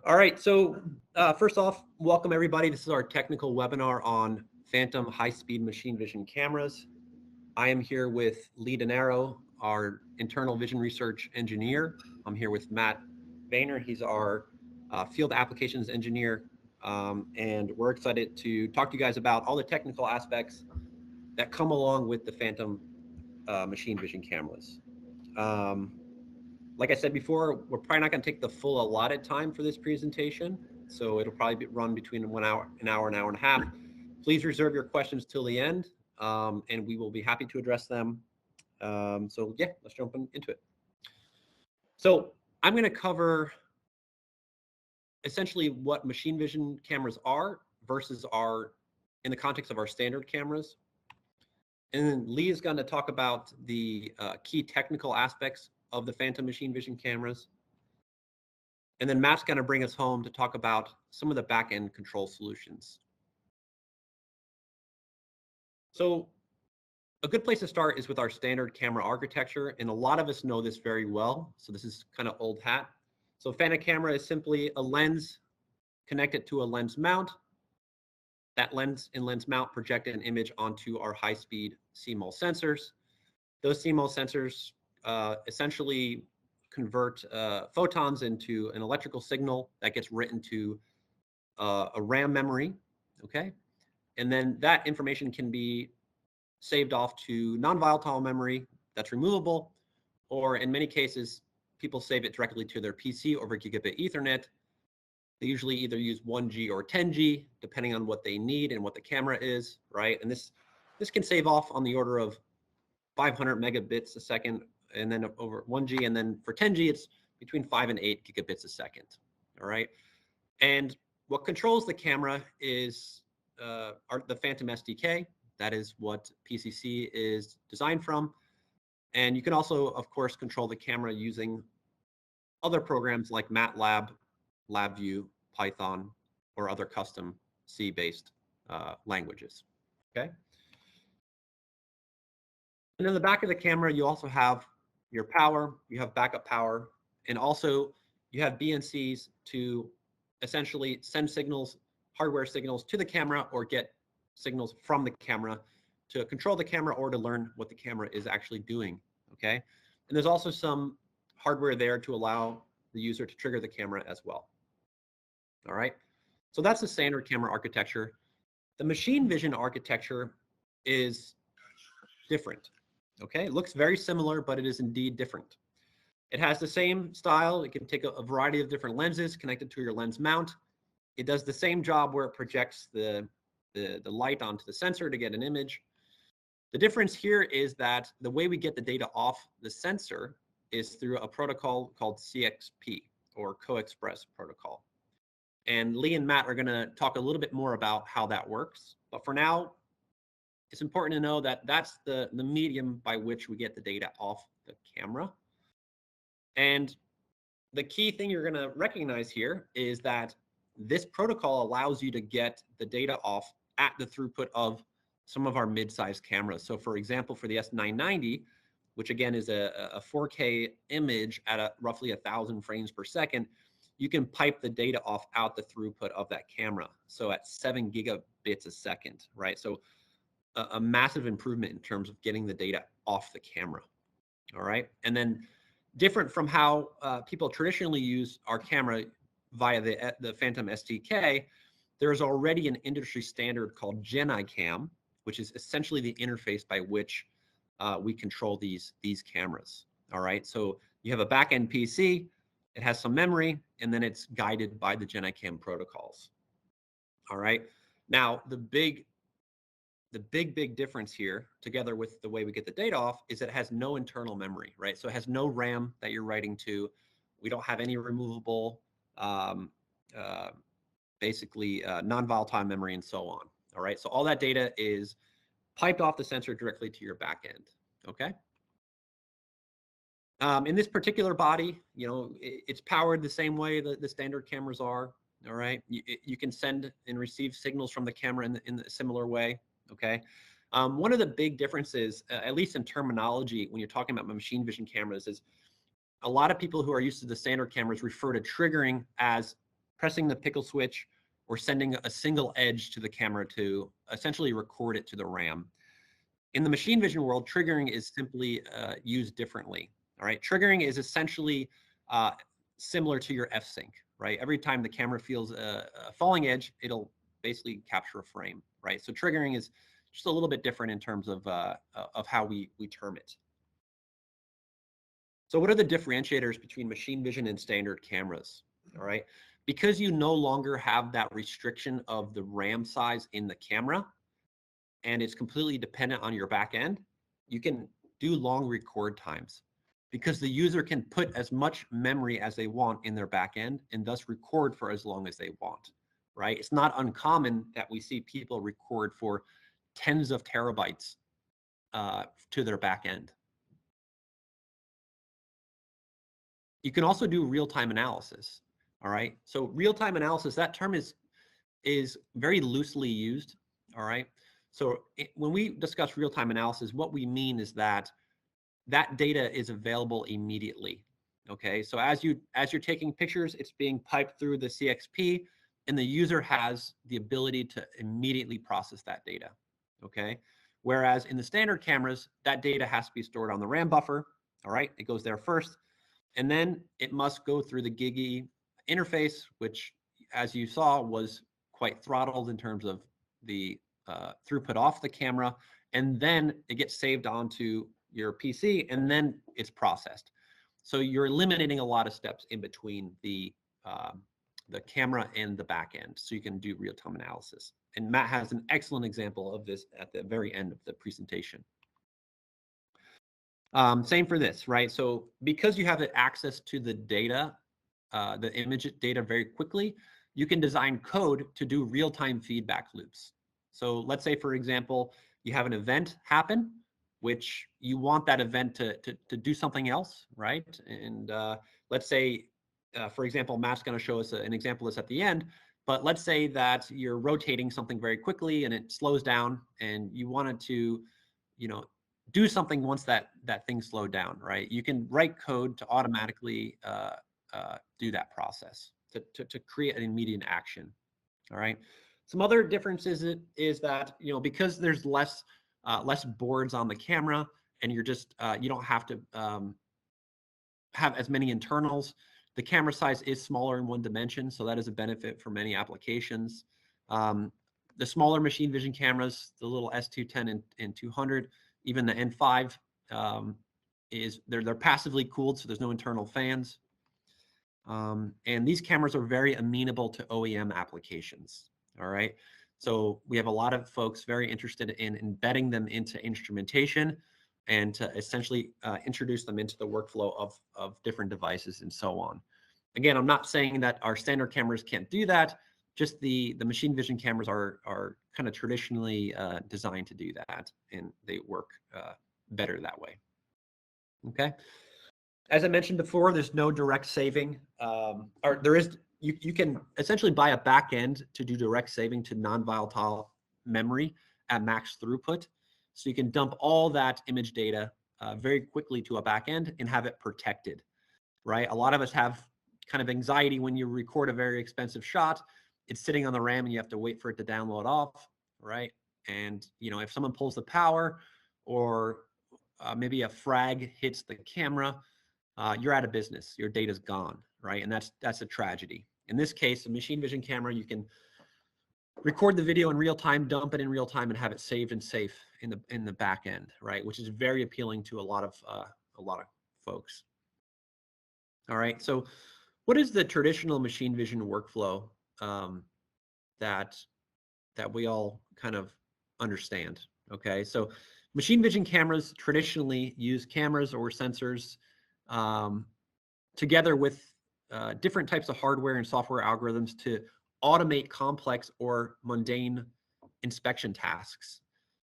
All right, so first off, welcome everybody. This is our technical webinar on Phantom high-speed machine vision cameras. I am here with Lee Denaro, our internal vision research engineer. I'm here with Matt Vayner. He's our field applications engineer. And we're excited to talk to you guys about all the technical aspects that come along with the Phantom machine vision cameras. Like I said before, we're probably not going to take the full allotted time for this presentation. So it'll probably run between 1 hour, an hour and a half. Please reserve your questions till the end, and we will be happy to address them. So yeah, let's jump into it. So I'm going to cover essentially what machine vision cameras are versus in the context of our standard cameras. And then Lee is going to talk about the key technical aspects of the Phantom machine vision cameras. And then Matt's going to bring us home to talk about some of the back-end control solutions. So a good place to start is with our standard camera architecture, and a lot of us know this very well. So this is kind of old hat. So Phantom camera is simply a lens connected to a lens mount. That lens and lens mount project an image onto our high-speed CMOS sensors. Those CMOS sensors essentially convert photons into an electrical signal that gets written to a RAM memory, okay? And then that information can be saved off to non-volatile memory that's removable, or in many cases, people save it directly to their PC over gigabit Ethernet. They usually either use 1G or 10G, depending on what they need and what the camera is, right? And this can save off on the order of 500 megabits a second, and then over 1G, and then for 10G, it's between 5 and 8 gigabits a second, all right? And what controls the camera is the Phantom SDK. That is what PCC is designed from. And you can also, of course, control the camera using other programs like MATLAB, LabVIEW, Python, or other custom C-based languages, okay? And in the back of the camera, you also have your power, you have backup power, and also you have BNCs to essentially send signals, hardware signals to the camera, or get signals from the camera to control the camera or to learn what the camera is actually doing, okay? And there's also some hardware there to allow the user to trigger the camera as well. All right, so that's the standard camera architecture. The machine vision architecture is different. Okay, it looks very similar, but it is indeed different. It has the same style. It can take a variety of different lenses connected to your lens mount. It does the same job where it projects the light onto the sensor to get an image. The difference here is that the way we get the data off the sensor is through a protocol called CXP, or Co-Express protocol. And Lee and Matt are going to talk a little bit more about how that works. But for now, it's important to know that that's the medium by which we get the data off the camera. And the key thing you're going to recognize here is that this protocol allows you to get the data off at the throughput of some of our mid-sized cameras. So for example, for the S990, which again is a 4K image at roughly 1,000 frames per second, you can pipe the data off out the throughput of that camera. So at 7 gigabits a second, right? So a massive improvement in terms of getting the data off the camera, all right? And then different from how people traditionally use our camera via the Phantom SDK, there's already an industry standard called GigE, which is essentially the interface by which we control these cameras, all right? So you have a backend PC, it has some memory, and then it's guided by the GigE protocols, all right? Now, the big difference here, together with the way we get the data off, is it has no internal memory, right? So it has no RAM that you're writing to. We don't have any removable, basically non-volatile memory and so on, all right? So all that data is piped off the sensor directly to your back end, okay? In this particular body, you know, it's powered the same way that the standard cameras are, all right? You can send and receive signals from the camera in a similar way, okay? One of the big differences, at least in terminology, when you're talking about machine vision cameras, is a lot of people who are used to the standard cameras refer to triggering as pressing the pickle switch or sending a single edge to the camera to essentially record it to the RAM. In the machine vision world, triggering is simply used differently. All right, triggering is essentially similar to your f-sync, right? Every time the camera feels a falling edge, it'll basically capture a frame, right? So triggering is just a little bit different in terms of how we term it. So what are the differentiators between machine vision and standard cameras? All right, because you no longer have that restriction of the RAM size in the camera, and it's completely dependent on your back end, you can do long record times because the user can put as much memory as they want in their back end and thus record for as long as they want, right? It's not uncommon that we see people record for tens of terabytes to their back end. You can also do real-time analysis, all right? So real-time analysis, that term is very loosely used, all right? So when we discuss real-time analysis, what we mean is that that data is available immediately, okay? So as you're taking pictures, it's being piped through the CXP, and the user has the ability to immediately process that data, okay? Whereas in the standard cameras, that data has to be stored on the RAM buffer, all right? It goes there first, and then it must go through the GigE interface, which, as you saw, was quite throttled in terms of the throughput off the camera, and then it gets saved onto your PC, and then it's processed. So you're eliminating a lot of steps in between the camera and the back end, so you can do real-time analysis. And Matt has an excellent example of this at the very end of the presentation. Same for this, right? So because you have access to the data, the image data very quickly, you can design code to do real-time feedback loops. So let's say, for example, you have an event happen, which you want that event to do something else, right? And let's say, for example, Matt's going to show us an example of this at the end, but let's say that you're rotating something very quickly and it slows down, and you wanted to, do something once that thing slowed down, right? You can write code to automatically do that process to create an immediate action. All right. Some other differences is that, because there's less boards on the camera, and you're just you don't have to have as many internals. The camera size is smaller in one dimension, so that is a benefit for many applications. The smaller machine vision cameras, the little S210 and 200, even the N5, they're passively cooled, so there's no internal fans. And these cameras are very amenable to OEM applications. All right. So we have a lot of folks very interested in embedding them into instrumentation and to essentially introduce them into the workflow of different devices and so on. Again, I'm not saying that our standard cameras can't do that. Just the machine vision cameras are kind of traditionally designed to do that, and they work better that way. Okay. As I mentioned before, there's no direct saving, or there is. You can essentially buy a back end to do direct saving to non-volatile memory at max throughput. So you can dump all that image data very quickly to a back end and have it protected, right? A lot of us have kind of anxiety when you record a very expensive shot. It's sitting on the RAM and you have to wait for it to download off, right? And if someone pulls the power, or maybe a frag hits the camera, you're out of business. Your data's gone, right? And that's a tragedy. In this case, a machine vision camera, you can record the video in real time, dump it in real time, and have it saved and safe in the back end, right? Which is very appealing to a lot of folks. All right. So, what is the traditional machine vision workflow that we all kind of understand? Okay. So, machine vision cameras traditionally use cameras or sensors together with different types of hardware and software algorithms to automate complex or mundane inspection tasks.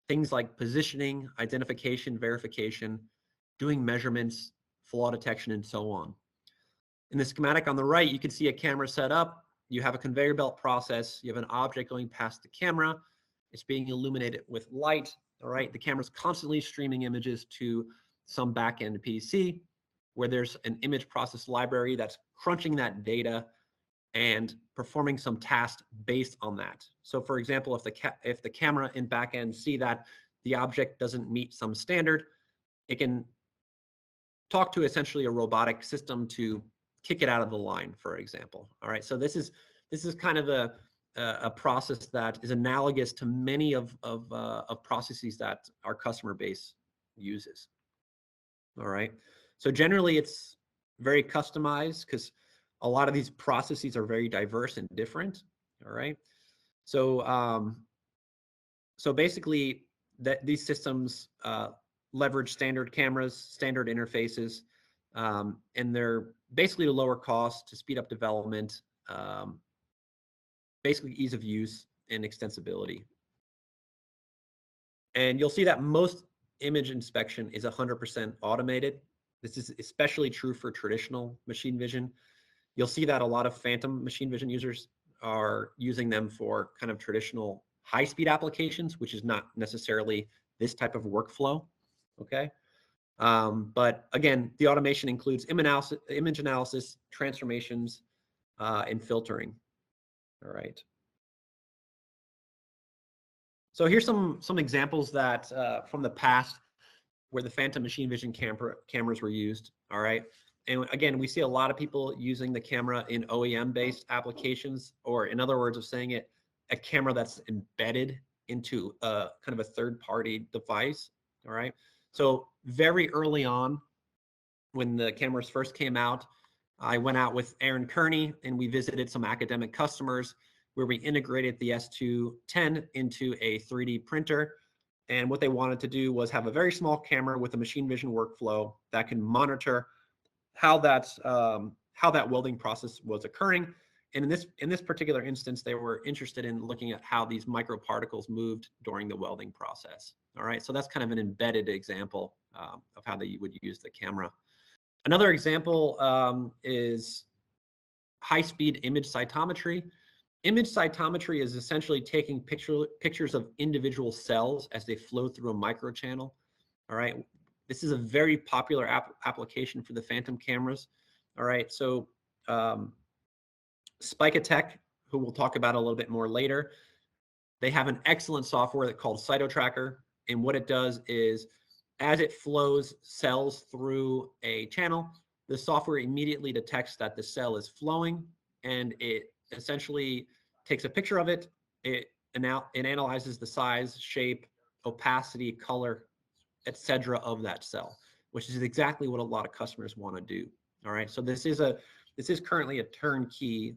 Things like positioning, identification, verification, doing measurements, flaw detection, and so on. In the schematic on the right, you can see a camera set up. You have a conveyor belt process. You have an object going past the camera. It's being illuminated with light. All right. The camera's constantly streaming images to some back-end PC. where there's an image process library that's crunching that data and performing some tasks based on that. So for example, if the camera in backend see that the object doesn't meet some standard, it can talk to essentially a robotic system to kick it out of the line, for example. All right, so this is kind of a process that is analogous to many of processes that our customer base uses. All right, so generally it's very customized because a lot of these processes are very diverse and different. All right, so so basically these systems leverage standard cameras, standard interfaces, and they're basically to lower cost, to speed up development, basically ease of use and extensibility. And you'll see that most image inspection is 100% automated. This is especially true for traditional machine vision. You'll see that a lot of phantom machine vision users are using them for kind of traditional high-speed applications, which is not necessarily this type of workflow, okay? But again, the automation includes image analysis, transformations, and filtering. All right. So here's some examples that from the past where the phantom machine vision cameras were used. All right. And again, we see a lot of people using the camera in OEM-based applications, or in other words of saying it, a camera that's embedded into a kind of a third-party device. All right. So very early on, when the cameras first came out, I went out with Aaron Kearney and we visited some academic customers where we integrated the S210 into a 3D printer. And what they wanted to do was have a very small camera with a machine vision workflow that can monitor how that welding process was occurring. And in this particular instance, they were interested in looking at how these microparticles moved during the welding process. All right, so that's kind of an embedded example of how they would use the camera. Another example is high-speed image cytometry. Image cytometry is essentially taking pictures of individual cells as they flow through a microchannel. All right, this is a very popular application for the phantom cameras. All right, so Spikeatech, who we'll talk about a little bit more later, they have an excellent software called CytoTracker, and what it does is, as it flows cells through a channel, the software immediately detects that the cell is flowing, and it essentially takes a picture of it. It analyzes the size, shape, opacity, color, etc. of that cell, which is exactly what a lot of customers want to do. All right, so this is currently a turnkey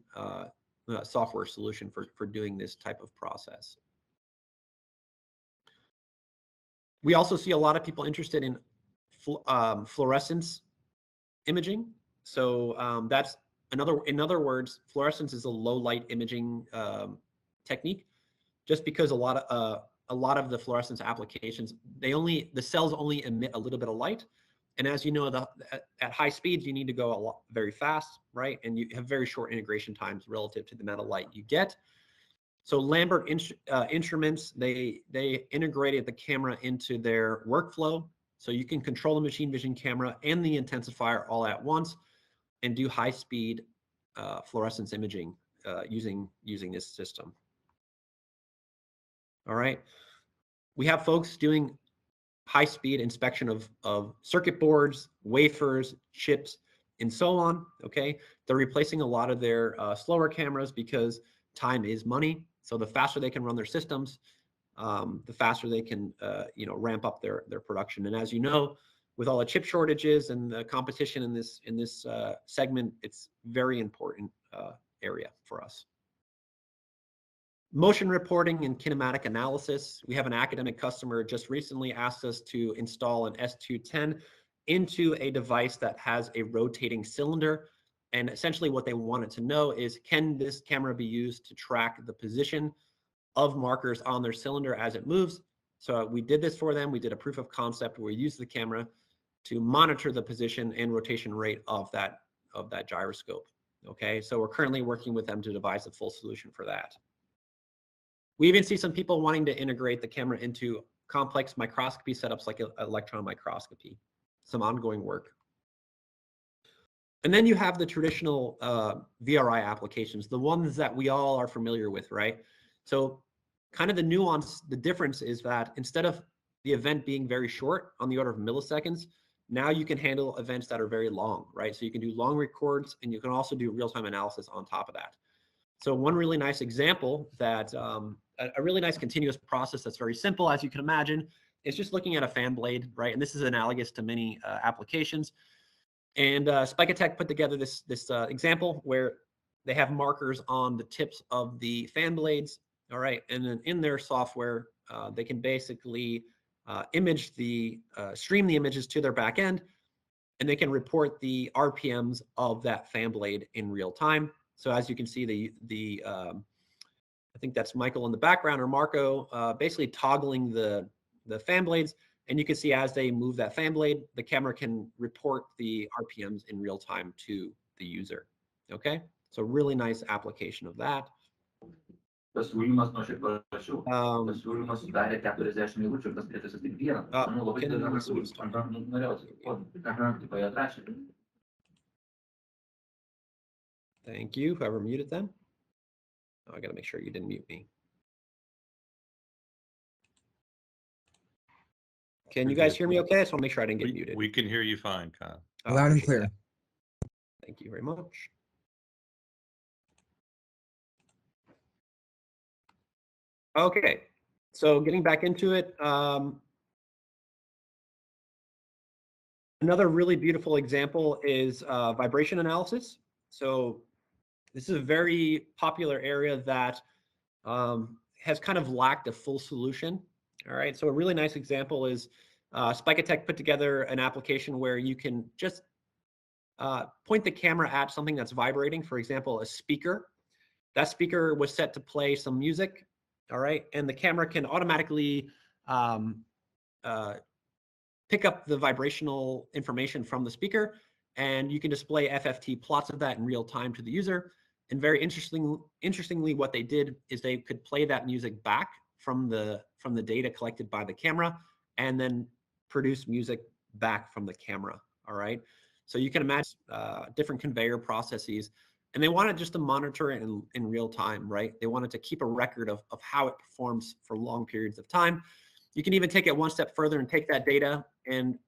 software solution for doing this type of process. We also see a lot of people interested in fluorescence imaging. So that's in other words, fluorescence is a low light imaging technique, just because a lot of the fluorescence applications, the cells only emit a little bit of light. And as you know, at high speeds, you need to go very fast, right? And you have very short integration times relative to the amount of light you get. So Lambert Instruments, they integrated the camera into their workflow, so you can control the machine vision camera and the intensifier all at once, and do high-speed fluorescence imaging using this system. All right, we have folks doing high-speed inspection of circuit boards, wafers, chips, and so on. Okay, they're replacing a lot of their slower cameras because time is money. So the faster they can run their systems, the faster they can ramp up their production. And as you know, with all the chip shortages and the competition in this segment, it's very important area for us. Motion reporting and kinematic analysis. We have an academic customer just recently asked us to install an S210 into a device that has a rotating cylinder. And essentially what they wanted to know is, can this camera be used to track the position of markers on their cylinder as it moves? So we did this for them. We did a proof of concept where we used the camera to monitor the position and rotation rate of that gyroscope. Okay, so we're currently working with them to devise a full solution for that. We even see some people wanting to integrate the camera into complex microscopy setups like electron microscopy. Some ongoing work. And then you have the traditional VRI applications, the ones that we all are familiar with, right? So kind of the nuance, the difference is that instead of the event being very short on the order of milliseconds, now you can handle events that are very long, right? So you can do long records and you can also do real-time analysis on top of that. So one really nice example that a really nice continuous process that's very simple, as you can imagine, is just looking at a fan blade, right? And this is analogous to many applications. And Spike put together this example where they have markers on the tips of the fan blades, all right? And then in their software, they can basically stream the images to their backend, and they can report the RPMs of that fan blade in real time. So as you can see, I think that's Michael in the background, or Marco, basically toggling the fan blades. And you can see as they move that fan blade, the camera can report the RPMs in real time to the user. Okay, so really nice application of that. Tas siūlymas nuo šiaip parašiau. Tas siūlymas sudarė 40 minučių, tas prietaisas tik vieną. Manau, labai didelis siūlymas. Norėjau sakyti, ką jie atrašė. Thank you, whoever muted them. Oh, I got to make sure you didn't mute me. Can you guys hear me okay? I just want to make sure I didn't get muted. We can hear you fine, Kyle. Loud and clear. Thank you very much. Okay, so getting back into it, another really beautiful example is vibration analysis. So this is a very popular area that has kind of lacked a full solution. All right, so a really nice example is Spike put together an application where you can just point the camera at something that's vibrating, for example, a speaker. That speaker was set to play some music, all right, and the camera can automatically pick up the vibrational information from the speaker, and you can display FFT plots of that in real time to the user. And very interestingly, what they did is they could play that music back from the data collected by the camera, and then produce music back from the camera. All right. So you can imagine different conveyor processes, and they wanted just to monitor it in real time, right? They wanted to keep a record of how it performs for long periods of time. You can even take it one step further and take that data and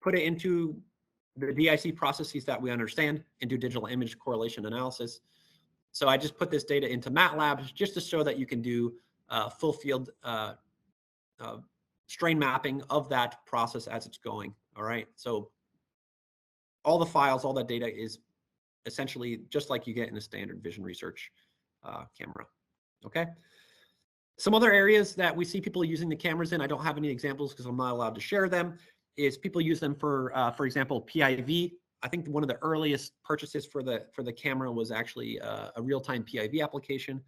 put it into the DIC processes that we understand and do digital image correlation analysis. So I just put this data into MATLAB just to show that you can do full field strain mapping of that process as it's going. All right. So all the files, all that data is essentially just like you get in a standard vision research camera. Okay. Some other areas that we see people using the cameras in, I don't have any examples because I'm not allowed to share them, is people use them for example, PIV. I think one of the earliest purchases for the camera was actually a real-time PIV application.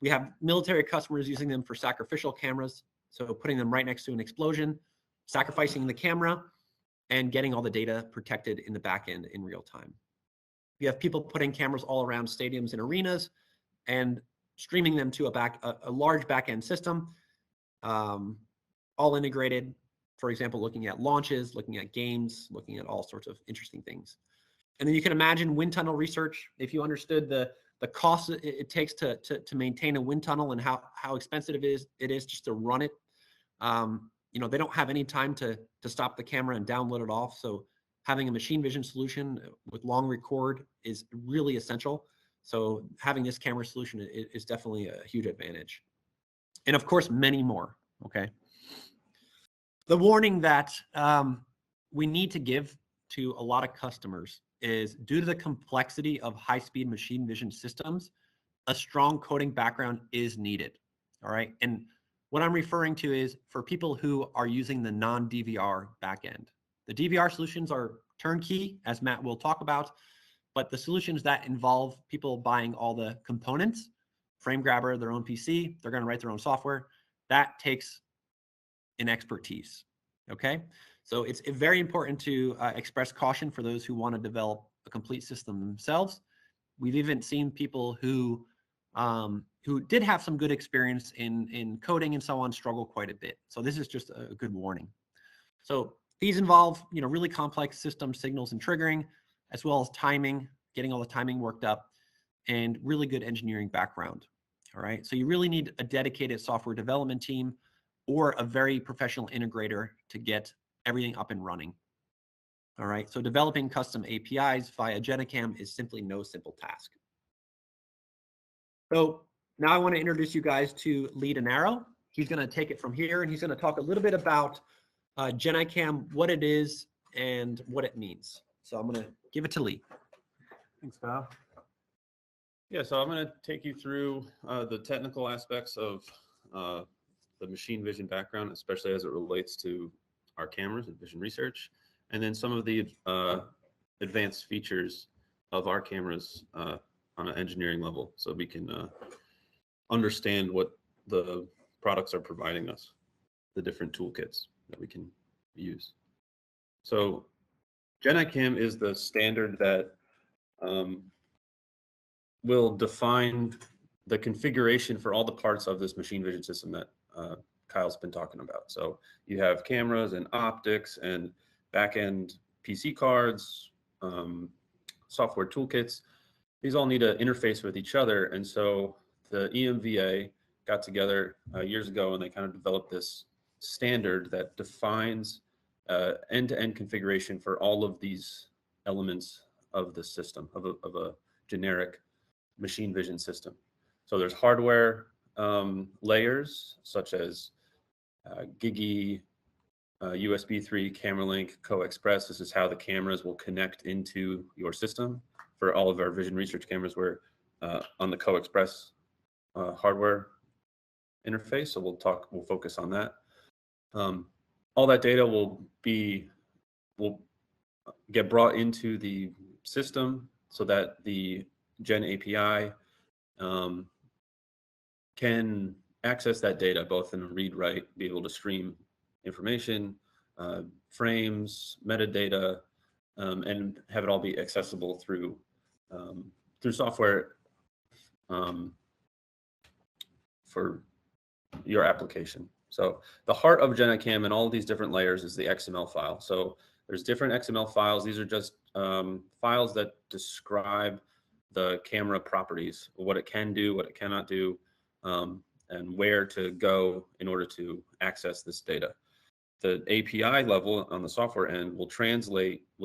We have military customers using them for sacrificial cameras, so putting them right next to an explosion, sacrificing the camera, and getting all the data protected in the back end in real time. We have people putting cameras all around stadiums and arenas and streaming them to a large back-end system, all integrated. For example, looking at launches, looking at games, looking at all sorts of interesting things. And then you can imagine wind tunnel research. If you understood the cost it takes to maintain a wind tunnel and how expensive it is just to run it. You know, they don't have any time to stop the camera and download it off. So having a machine vision solution with long record is really essential. So having this camera solution is definitely a huge advantage. And of course, many more, okay? The warning that we need to give to a lot of customers is, due to the complexity of high-speed machine vision systems, a strong coding background is needed, all right? And what I'm referring to is for people who are using the non-DVR backend. The DVR solutions are turnkey, as Matt will talk about, but the solutions that involve people buying all the components, frame grabber, their own PC, they're gonna write their own software, that takes an expertise, okay? So it's very important to express caution for those who want to develop a complete system themselves. We've even seen people who did have some good experience in coding and so on struggle quite a bit. So this is just a good warning. So these involve, you know, really complex system signals and triggering, as well as timing, getting all the timing worked up, and really good engineering background. All right. So you really need a dedicated software development team or a very professional integrator to get everything up and running. All right. So developing custom APIs via GenACam is simply no simple task. So now I want to introduce you guys to Lee Denaro. He's going to take it from here, and he's going to talk a little bit about GenACam, what it is, and what it means. So I'm going to give it to Lee. Thanks, Kyle. Yeah, so I'm going to take you through the technical aspects of the machine vision background, especially as it relates to our cameras and vision research, and then some of the advanced features of our cameras on an engineering level, so we can understand what the products are providing us, the different toolkits that we can use. So GenACam is the standard that will define the configuration for all the parts of this machine vision system that Kyle's been talking about. So you have cameras and optics and backend PC cards, software toolkits. These all need to interface with each other. And so the EMVA got together years ago, and they kind of developed this standard that defines end-to-end configuration for all of these elements of the system, of a generic machine vision system. So there's hardware layers such as GigE, USB 3, camera link, co-express. This is how the cameras will connect into your system. For all of our vision research cameras, we're on the co-express hardware interface. So we'll focus on that. All that data will get brought into the system so that the Gen API can access that data both in read write, be able to stream information, frames, metadata, and have it all be accessible through software for your application. So the heart of GenACam and all of these different layers is the XML file. So there's different XML files. These are just files that describe the camera properties, what it can do, what it cannot do, and where to go in order to access this data. The API level on the software end will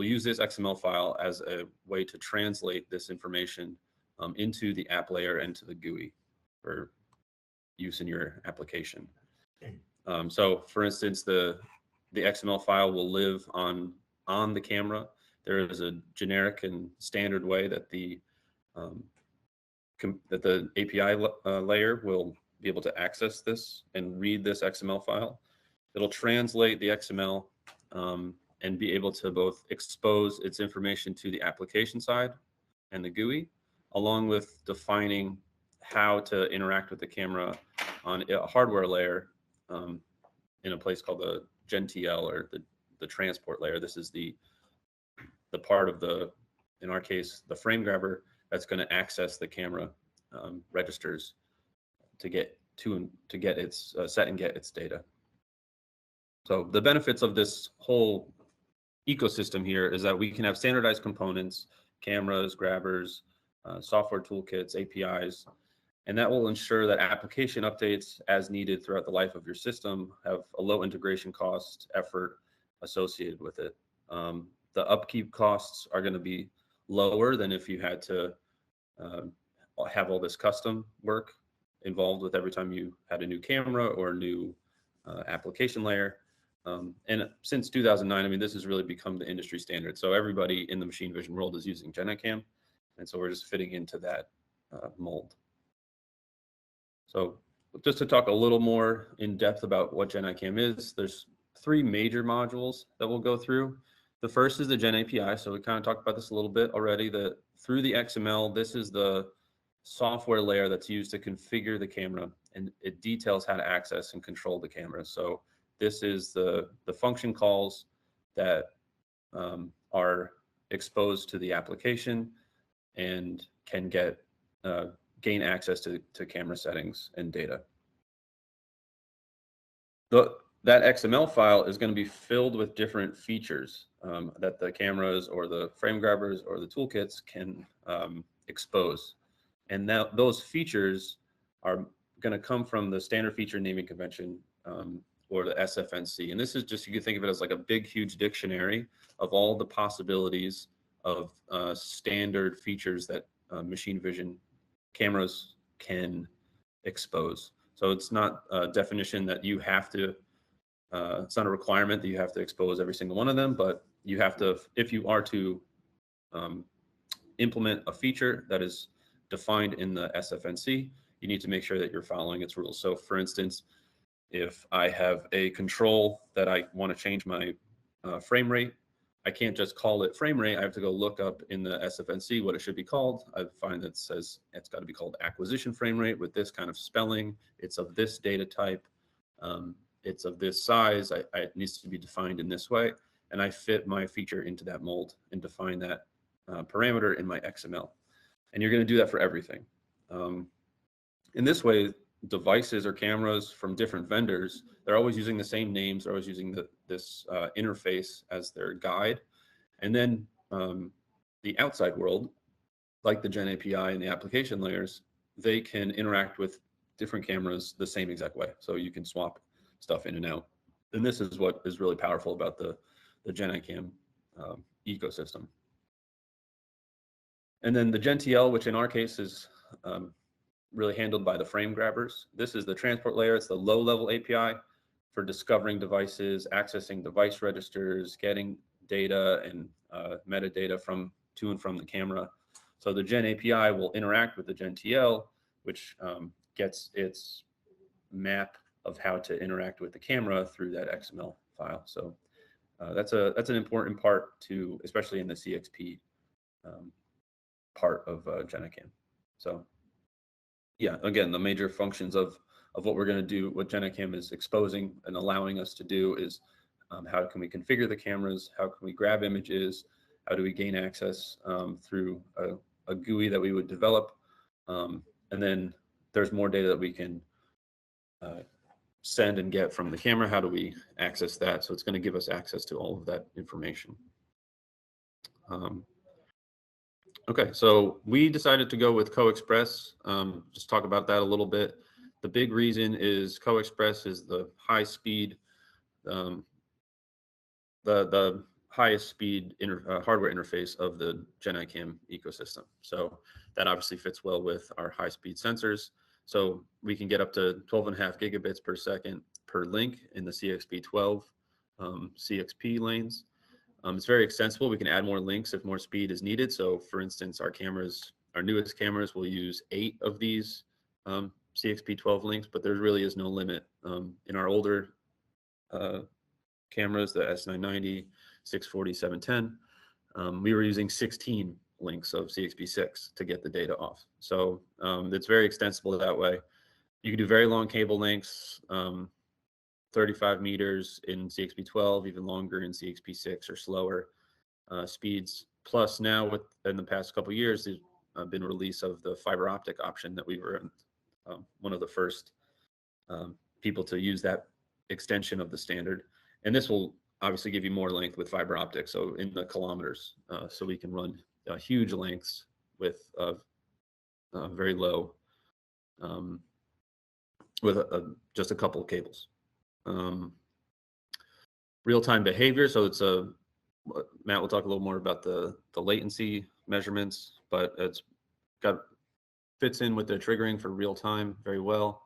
use this XML file as a way to translate this information into the app layer and to the GUI for use in your application. So for instance, the XML file will live on the camera. There is a generic and standard way that the API layer will be able to access this and read this XML file. It'll translate the XML and be able to both expose its information to the application side and the GUI, along with defining how to interact with the camera on a hardware layer in a place called the GenTL, or the transport layer. This is the part of in our case, the frame grabber that's going to access the camera registers to get its set and get its data. So the benefits of this whole ecosystem here is that we can have standardized components, cameras, grabbers, software toolkits, APIs, and that will ensure that application updates as needed throughout the life of your system have a low integration cost, effort associated with it. The upkeep costs are going to be lower than if you had to have all this custom work involved with every time you had a new camera or a new application layer. And since 2009, I mean, this has really become the industry standard. So everybody in the machine vision world is using GenACam. And so we're just fitting into that mold. So just to talk a little more in depth about what GenACam is, there's 3 major modules that we'll go through. The first is the Gen API. So we kind of talked about this a little bit already. Through the XML, this is the software layer that's used to configure the camera, and it details how to access and control the camera. So this is the function calls that are exposed to the application and can gain access to camera settings and data. That XML file is going to be filled with different features that the cameras or the frame grabbers or the toolkits can expose. And now those features are going to come from the standard feature naming convention, or the SFNC. And this is just, you can think of it as like a big, huge dictionary of all the possibilities of standard features that machine vision cameras can expose. So it's not a definition that you have to, it's not a requirement that you have to expose every single one of them, but you have to, if you are to implement a feature that is defined in the SFNC, you need to make sure that you're following its rules. So for instance, if I have a control that I want to change my frame rate, I can't just call it frame rate. I have to go look up in the SFNC what it should be called. I find that it says it's got to be called acquisition frame rate with this kind of spelling. It's of this data type. It's of this size. It needs to be defined in this way. And I fit my feature into that mold and define that parameter in my XML. And you're going to do that for everything. In this way, devices or cameras from different vendors, they're always using the same names. They're always using this interface as their guide. And then the outside world, like the Gen API and the application layers, they can interact with different cameras the same exact way. So you can swap stuff in and out. And this is what is really powerful about the GenICam ecosystem. And then the GenTL, which in our case is really handled by the frame grabbers. This is the transport layer. It's the low-level API for discovering devices, accessing device registers, getting data and metadata to and from the camera. So the Gen API will interact with the GenTL, which gets its map of how to interact with the camera through that XML file. So that's an important part to, especially in the CXP part of GenICam. So yeah, again, the major functions of what we're going to do, what GenICam is exposing and allowing us to do is how can we configure the cameras, how can we grab images, how do we gain access through a GUI that we would develop, and then there's more data that we can send and get from the camera. How do we access that? So it's going to give us access to all of that information. Okay, so we decided to go with Co-Express. Just talk about that a little bit. The big reason is Co-Express is the high speed, the highest speed hardware interface of the GenICam ecosystem. So that obviously fits well with our high speed sensors. So we can get up to 12.5 gigabits per second per link in the CXP12 CXP lanes. It's very extensible. We can add more links if more speed is needed. So for instance, our newest cameras will use 8 of these CXP12 links, but there really is no limit. In our older cameras, the S990, 640, 710, we were using 16 links of CXP6 to get the data off. So it's very extensible that way. You can do very long cable lengths, 35 meters in CXP12, even longer in CXP6 or slower speeds. Plus now in the past couple of years, there's been release of the fiber optic option that we were one of the first people to use that extension of the standard. And this will obviously give you more length with fiber optic, so in the kilometers. So we can run huge lengths with very low, with just a couple of cables. Real-time behavior. So it's Matt will talk a little more about the latency measurements, but it's fits in with the triggering for real time very well.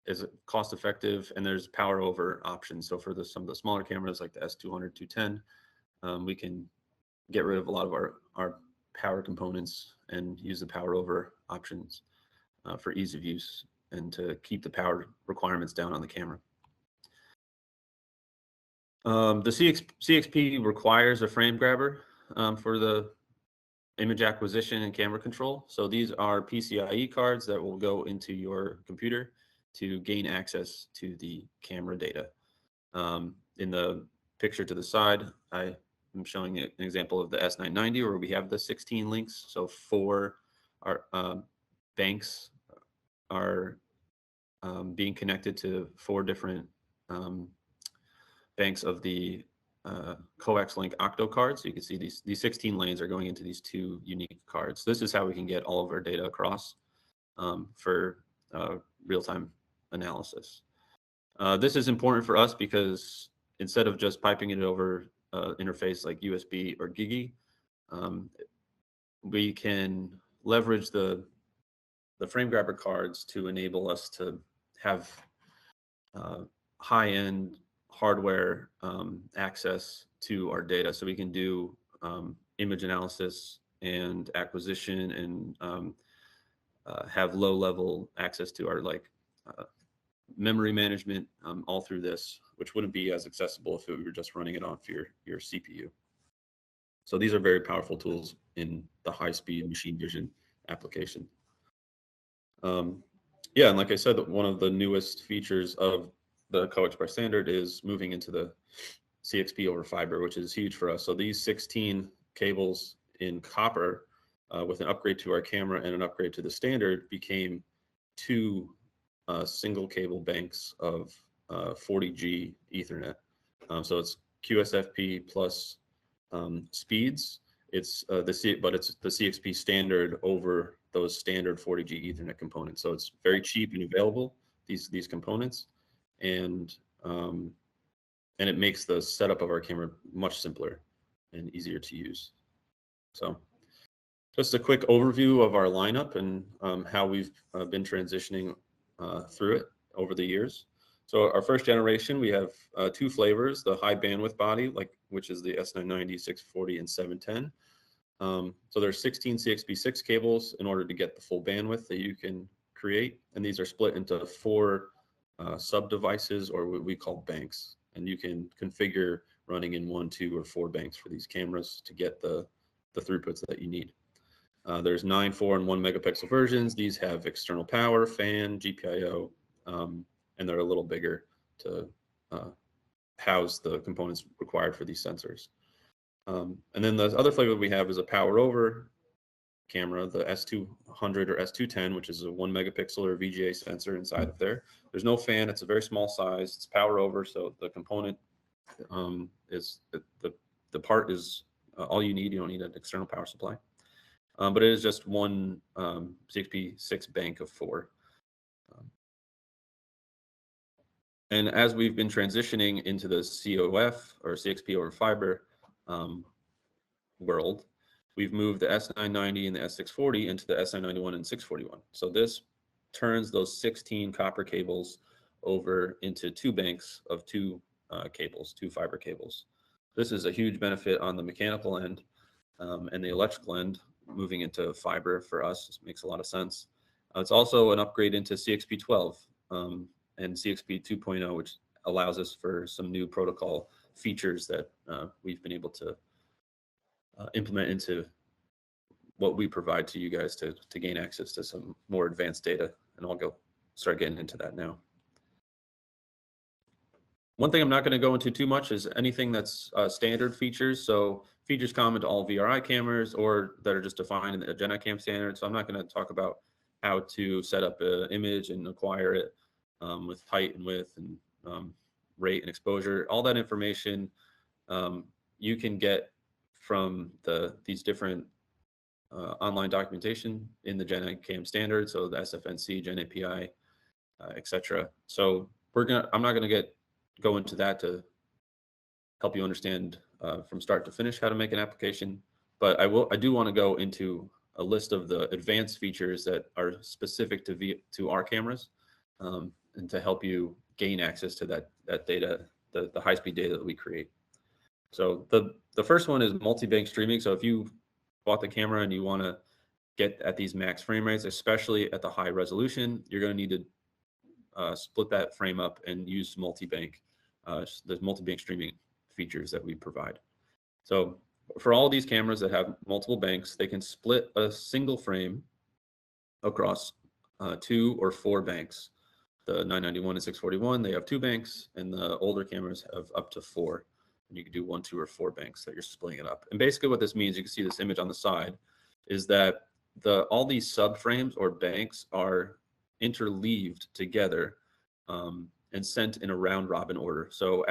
Is cost effective, and there's power over options. So for some of the smaller cameras like the S200, 210, we can get rid of a lot of our power components and use the power over options for ease of use and to keep the power requirements down on the camera. The CXP requires a frame grabber for the image acquisition and camera control. So these are PCIe cards that will go into your computer to gain access to the camera data. In the picture to the side, I am showing an example of the S990 where we have the 16 links. So 4 banks are being connected to 4 different banks of the coax link octo cards. So you can see these 16 lanes are going into these 2 unique cards. This is how we can get all of our data across for real-time analysis. This is important for us because instead of just piping it over interface like USB or GigE, we can leverage the frame grabber cards to enable us to have high-end hardware access to our data, so we can do image analysis and acquisition and have low-level access to our memory management all through this, which wouldn't be as accessible if we were just running it off your CPU. So these are very powerful tools in the high-speed machine vision application. Yeah, and like I said, one of the newest features of the CoExpress standard is moving into the CXP over fiber, which is huge for us. So these 16 cables in copper, with an upgrade to our camera and an upgrade to the standard, became 2 single cable banks of 40G Ethernet. So it's QSFP plus speeds. It's but it's the CXP standard over those standard 40G Ethernet components. So it's very cheap and available, these components, and it makes the setup of our camera much simpler and easier to use. So just a quick overview of our lineup and how we've been transitioning through it over the years. So our first generation, we have 2 flavors: the high bandwidth body, which is the S990, 640, and 710. So there's 16 CXP6 cables in order to get the full bandwidth that you can create, and these are split into 4 sub devices, or what we call banks, and you can configure running in 1, 2, or 4 banks for these cameras to get the throughputs that you need. There's 9, 4, and 1 megapixel versions. These have external power, fan, GPIO, and they're a little bigger to house the components required for these sensors. And then the other flavor we have is a power over camera, the S200 or S210, which is a 1 megapixel or VGA sensor inside of there. There's no fan. It's a very small size. It's power over, so the component is the part is all you need. You don't need an external power supply. But it is just 1 CXP6 bank of 4. And as we've been transitioning into the COF or CXP over fiber world, we've moved the S990 and the S640 into the S991 and 641. So this turns those 16 copper cables over into 2 banks of 2 cables, 2 fiber cables. This is a huge benefit on the mechanical end, and the electrical end moving into fiber for us. This makes a lot of sense. It's also an upgrade into CXP12 and CXP 2.0, which allows us for some new protocol features that we've been able to implement into what we provide to you guys to gain access to some more advanced data. And I'll start getting into that now. One thing I'm not going to go into too much is anything that's standard features. So features common to all VRI cameras or that are just defined in the GenICam standard. So I'm not going to talk about how to set up an image and acquire it with height and width and rate and exposure. All that information you can get from these different online documentation in the GenICam standard. So the SFNC, GenAPI, etc. So I'm not going to go into that to help you understand from start to finish how to make an application, but I do want to go into a list of the advanced features that are specific to our cameras, and to help you gain access to that data, the high-speed data that we create. So the first one is multi-bank streaming. So if you bought the camera and you want to get at these max frame rates, especially at the high resolution, you're going to need to split that frame up and use multi-bank. There's multi-bank streaming features that we provide. So for all these cameras that have multiple banks, they can split a single frame across 2 or 4 banks. The 991 and 641, they have 2 banks, and the older cameras have up to 4. And you can do 1, 2, or 4 banks that you're splitting it up. And basically what this means, you can see this image on the side, is that all these subframes or banks are interleaved together and sent in a round robin order. So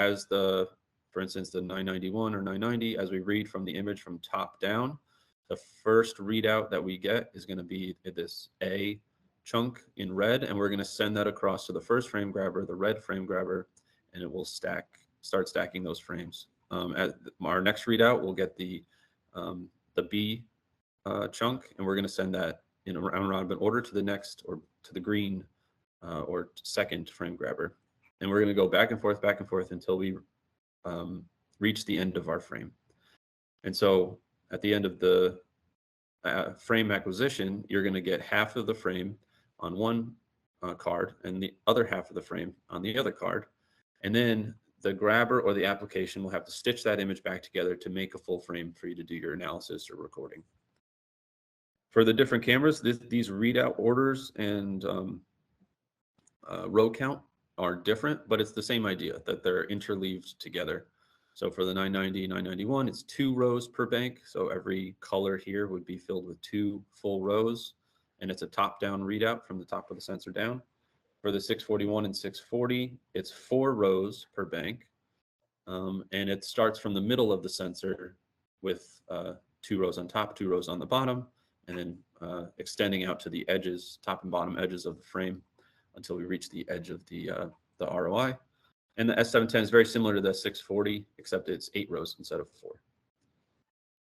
for for instance, the 991 or 990, as we read from the image from top down, the first readout that we get is going to be this A chunk in red, and we're going to send that across to the first frame grabber, the red frame grabber, and it will start stacking those frames. At our next readout, we'll get the B chunk, and we're going to send that in a round robin order to the next, or to the green or second frame grabber. And we're going to go back and forth until we reach the end of our frame. And so at the end of the frame acquisition, you're going to get half of the frame on one card and the other half of the frame on the other card. And then the grabber or the application will have to stitch that image back together to make a full frame for you to do your analysis or recording. For the different cameras, these readout orders and row count are different, but it's the same idea that they're interleaved together. So for the 990, 991, it's 2 rows per bank. So every color here would be filled with 2 full rows, and it's a top-down readout from the top of the sensor down. For the 641 and 640, it's 4 rows per bank, and it starts from the middle of the sensor with 2 rows on top, 2 rows on the bottom, and then extending out to the edges, top and bottom edges of the frame until we reach the edge of the ROI. And the S710 is very similar to the 640, except it's 8 rows instead of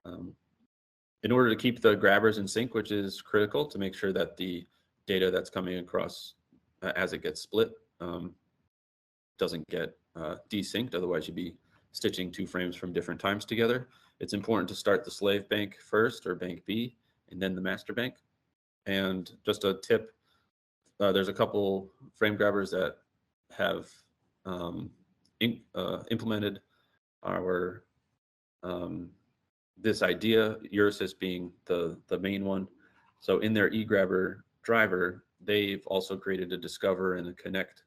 4. In order to keep the grabbers in sync, which is critical to make sure that the data that's coming across as it gets split doesn't get desynced, otherwise you'd be stitching 2 frames from different times together. It's important to start the slave bank first, or bank B, and then the master bank. And just a tip, there's a couple frame grabbers that have implemented our this idea, Eurosys being the main one. So in their eGrabber driver, they've also created a discover and a connect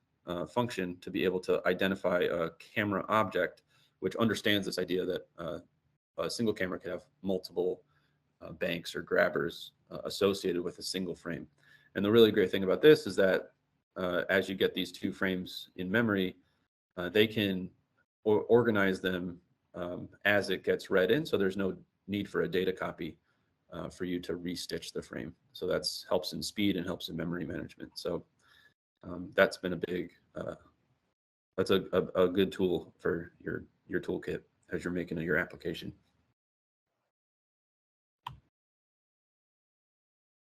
function to be able to identify a camera object, which understands this idea that a single camera could have multiple banks or grabbers associated with a single frame. And the really great thing about this is that as you get these 2 frames in memory, they can organize them as it gets read in. So there's no need for a data copy for you to restitch the frame. So that's helps in speed and helps in memory management. So that's been a big, that's a good tool for your toolkit as you're making your application.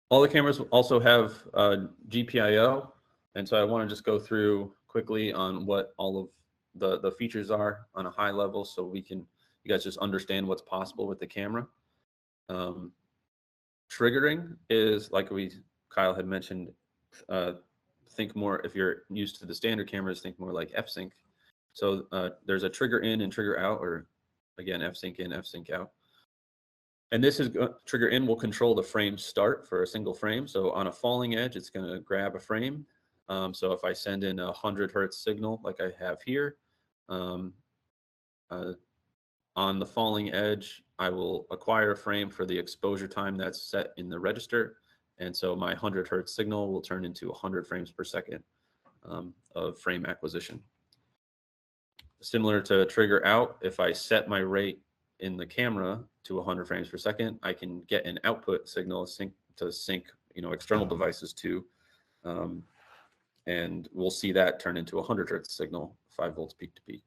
All the cameras also have GPIO, and so I want to just go through quickly on what all of the features are on a high level, so you guys just understand what's possible with the camera. Triggering is, like Kyle had mentioned, think more, if you're used to the standard cameras, think more like F-Sync. So there's a trigger in and trigger out, or again, F-Sync in, F-Sync out. And this is trigger in will control the frame start for a single frame. So on a falling edge, it's going to grab a frame. So if I send in a 100 hertz signal like I have here, on the falling edge, I will acquire a frame for the exposure time that's set in the register. And so my 100 hertz signal will turn into 100 frames per second of frame acquisition. Similar to trigger out, if I set my rate in the camera to 100 frames per second, I can get an output signal to sync external devices to, and we'll see that turn into a 100 hertz signal, 5 volts peak to peak.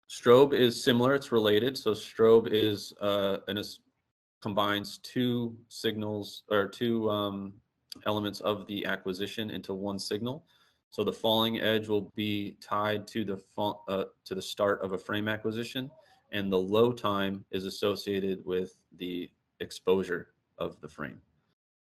Strobe is similar, it's related. So strobe is combines 2 signals, or 2 elements of the acquisition into one signal. So the falling edge will be tied to the start of a frame acquisition, and the low time is associated with the exposure of the frame.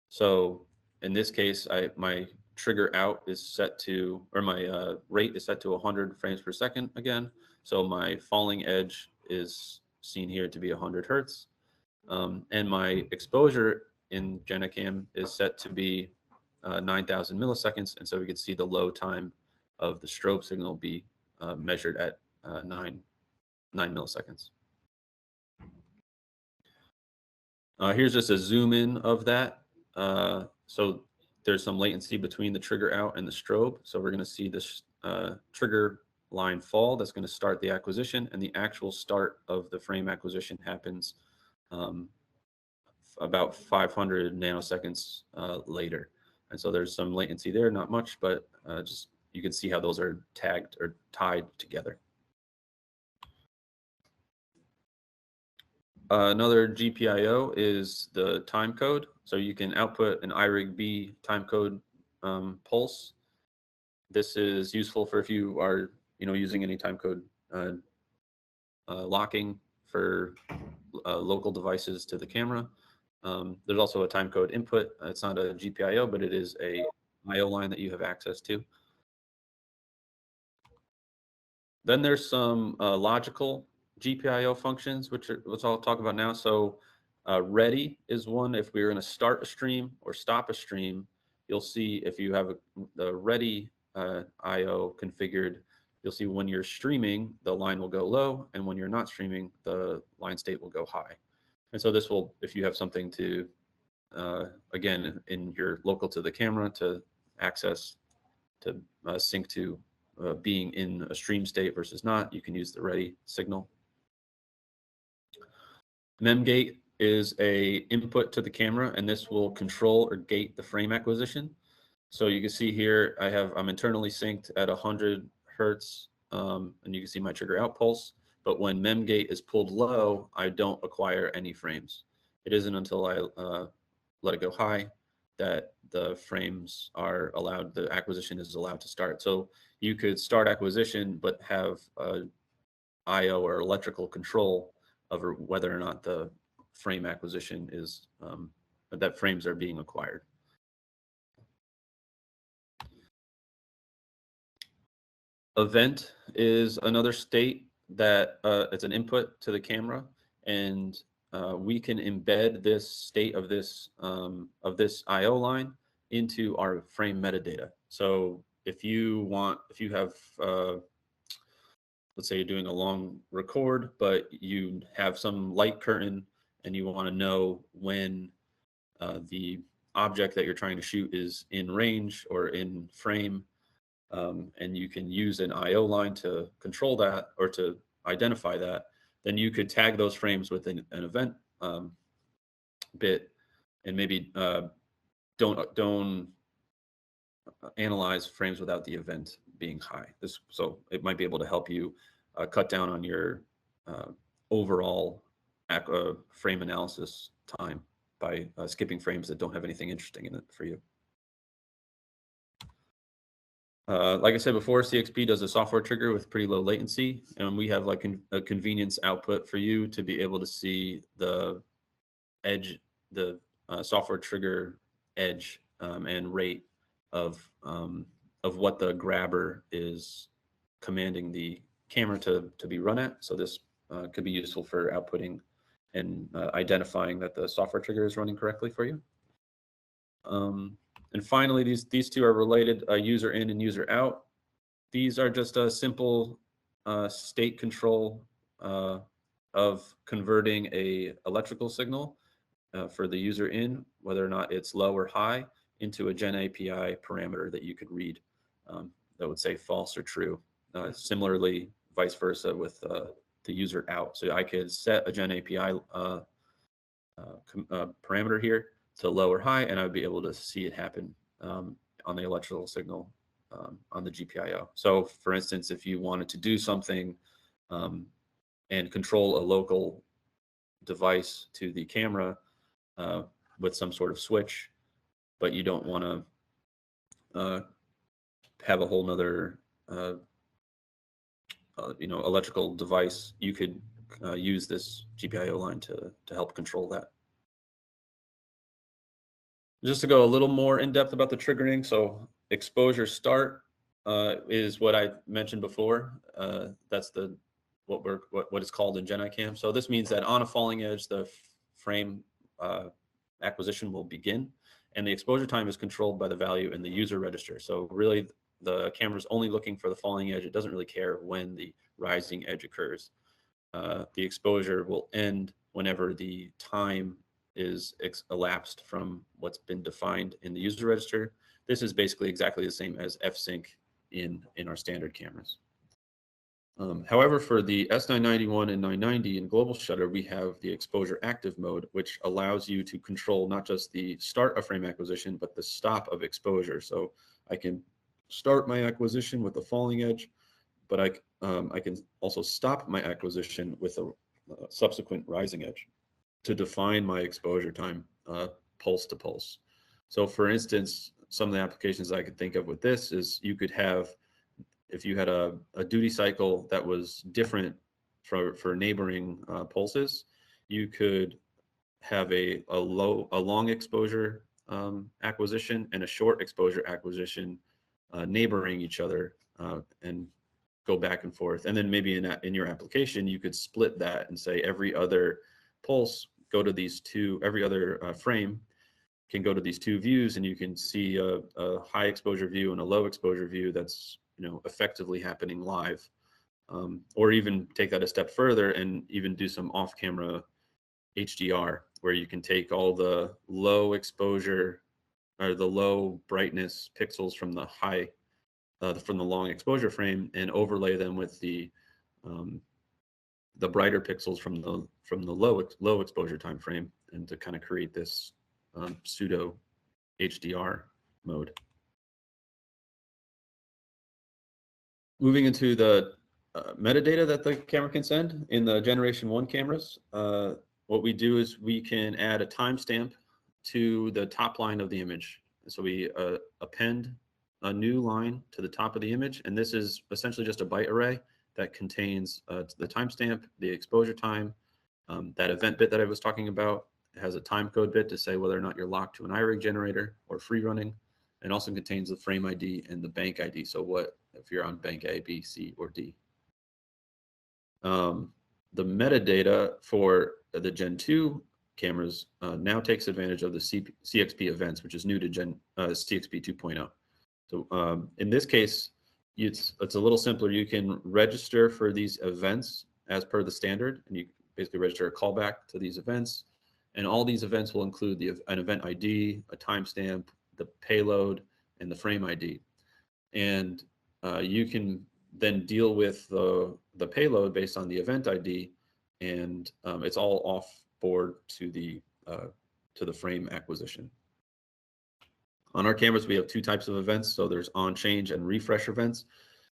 So in this case, my trigger out is set to, or my rate is set to 100 frames per second again. So my falling edge is seen here to be 100 hertz, and my exposure in GenaCam is set to be 9,000 milliseconds, and so we can see the low time of the strobe signal be measured at 9 milliseconds. Here's just a zoom in of that. So there's some latency between the trigger out and the strobe. So we're going to see this trigger line fall, that's going to start the acquisition, and the actual start of the frame acquisition happens about 500 nanoseconds later. And so there's some latency there, not much, but just you can see how those are tagged or tied together. Another GPIO is the time code. So you can output an iRig-B time code pulse. This is useful for if you are, using any time code locking for local devices to the camera. There's also a time code input. It's not a GPIO, but it is a IO line that you have access to. Then there's some logical GPIO functions, which I'll talk about now. So ready is one. If we're going to start a stream or stop a stream, you'll see if you have the ready IO configured, you'll see when you're streaming, the line will go low, and when you're not streaming, the line state will go high. And so this will, if you have something to, again, in your local to the camera to access, to sync to being in a stream state versus not, you can use the ready signal. memgate is a input to the camera, and this will control or gate the frame acquisition. So you can see here, I'm internally synced at 100 Hertz, and you can see my trigger out pulse. But when memgate is pulled low, I don't acquire any frames. It isn't until I let it go high that the frames are allowed, the acquisition is allowed to start. So you could start acquisition, but have IO or electrical control over whether or not the frame acquisition is, that frames are being acquired. Event is another state that it's an input to the camera, and we can embed this state of this IO line into our frame metadata. So if you have, let's say you're doing a long record, but you have some light curtain and you want to know when the object that you're trying to shoot is in range or in frame, and you can use an IO line to control that or to identify that, then you could tag those frames with an event bit, and maybe don't analyze frames without the event being high. So it might be able to help you cut down on your overall frame analysis time by skipping frames that don't have anything interesting in it for you. Like I said before, CXP does a software trigger with pretty low latency, and we have like a convenience output for you to be able to see the edge, the software trigger edge and rate of what the grabber is commanding the camera to be run at. So this could be useful for outputting and identifying that the software trigger is running correctly for you. And finally, these two are related, user in and user out. These are just a simple state control of converting a electrical signal for the user in, whether or not it's low or high, into a Gen API parameter that you could read that would say false or true. Similarly, vice versa with the user out. So I could set a Gen API parameter here to low or high, and I would be able to see it happen on the electrical signal on the GPIO. So for instance, if you wanted to do something and control a local device to the camera with some sort of switch, but you don't want to have a whole nother electrical device, you could use this GPIO line to help control that. Just to go a little more in depth about the triggering, so exposure start is what I mentioned before. That's what is called in GenICam. So this means that on a falling edge, the frame acquisition will begin, and the exposure time is controlled by the value in the user register. So really, the camera's only looking for the falling edge. It doesn't really care when the rising edge occurs. The exposure will end whenever the time is elapsed from what's been defined in the user register. This is basically exactly the same as F-sync in our standard cameras. However, for the S991 and 990 in global shutter, we have the exposure active mode, which allows you to control not just the start of frame acquisition, but the stop of exposure. So I can start my acquisition with a falling edge, but I can also stop my acquisition with a subsequent rising edge to define my exposure time, pulse to pulse. So for instance, some of the applications I could think of with this is you could have, if you had a duty cycle that was different for neighboring pulses, you could have a long exposure acquisition and a short exposure acquisition neighboring each other, and go back and forth. And then maybe in your application, you could split that and say every other pulse go to these two, every other frame can go to these two views, and you can see a high exposure view and a low exposure view that's effectively happening live. Or even take that a step further and even do some off-camera HDR, where you can take all the low exposure or the low brightness pixels from the from the long exposure frame and overlay them with the brighter pixels from the low exposure time frame, and to kind of create this pseudo HDR mode. Moving into the metadata that the camera can send in the Generation 1 cameras, what we do is we can add a timestamp to the top line of the image. So we append a new line to the top of the image, and this is essentially just a byte array that contains the timestamp, the exposure time, that event bit that I was talking about. It has a time code bit to say whether or not you're locked to an iRig generator or free running, and also contains the frame ID and the bank ID. So what if you're on bank A, B, C, or D? The metadata for the Gen 2 cameras now takes advantage of the CXP events, which is new to CXP 2.0. So in this case, it's a little simpler. You can register for these events as per the standard, and you basically register a callback to these events. And all these events will include an event ID, a timestamp, the payload, and the frame ID. And you can then deal with the payload based on the event ID, and it's all off board to the frame acquisition. On our cameras, we have two types of events. So there's on change and refresh events.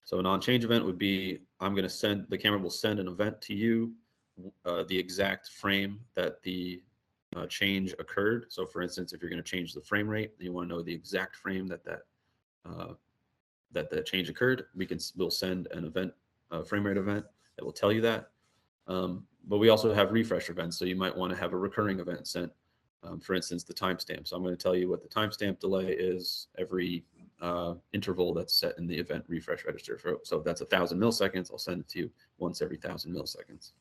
So an on change event would be, the camera will send an event to you, the exact frame that the change occurred. So for instance, if you're going to change the frame rate, you want to know the exact frame that the change occurred, we'll send an event, frame rate event that will tell you that. But we also have refresh events. So you might want to have a recurring event sent, for instance, the timestamp. So I'm going to tell you what the timestamp delay is every interval that's set in the event refresh register. So if that's 1,000 milliseconds, I'll send it to you once every 1,000 milliseconds.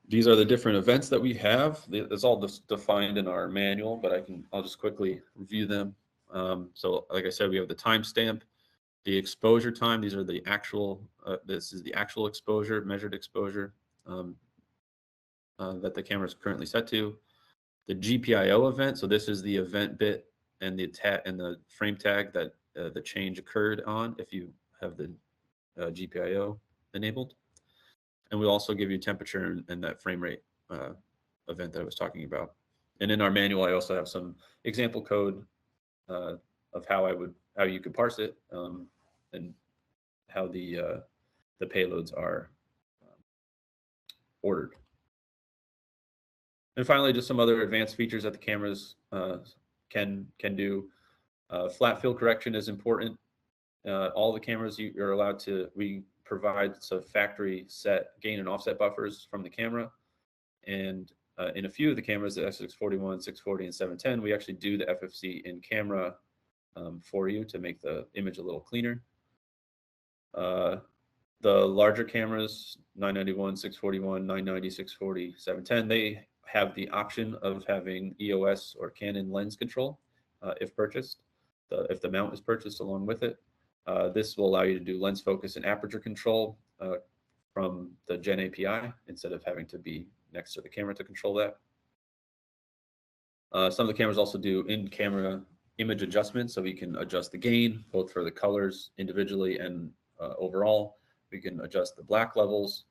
These are the different events that we have. It's all just defined in our manual, but I'll just quickly review them. So like I said, we have the timestamp, the exposure time. These are the actual, this is the actual exposure, measured exposure that the camera is currently set to. The GPIO event, so this is the event bit and the frame tag that the change occurred on if you have the GPIO enabled. And we'll also give you temperature and that frame rate event that I was talking about. And in our manual, I also have some example code of how you could parse it, and how the payloads are ordered. And finally, just some other advanced features that the cameras can do. Flat field correction is important. All the cameras you're allowed to, we provide some factory set gain and offset buffers from the camera. And in a few of the cameras, the F641, 640, and 710, we actually do the FFC in camera for you to make the image a little cleaner. The larger cameras, 991, 641, 990, 640, 710, they have the option of having EOS or Canon lens control if purchased, if the mount is purchased along with it. This will allow you to do lens focus and aperture control from the Gen API instead of having to be next to the camera to control that. Some of the cameras also do in-camera image adjustment, so we can adjust the gain both for the colors individually and overall. We can adjust the black levels.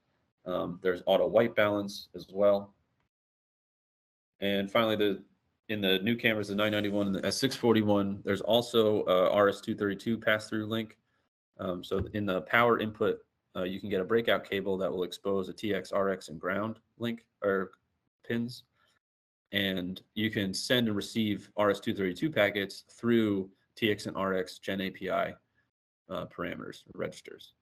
There's auto white balance as well. And finally, in the new cameras, the 991 and the S641, there's also a RS-232 pass-through link. So in the power input, you can get a breakout cable that will expose a TX, RX, and ground link or pins. And you can send and receive RS-232 packets through TX and RX Gen API parameters, registers.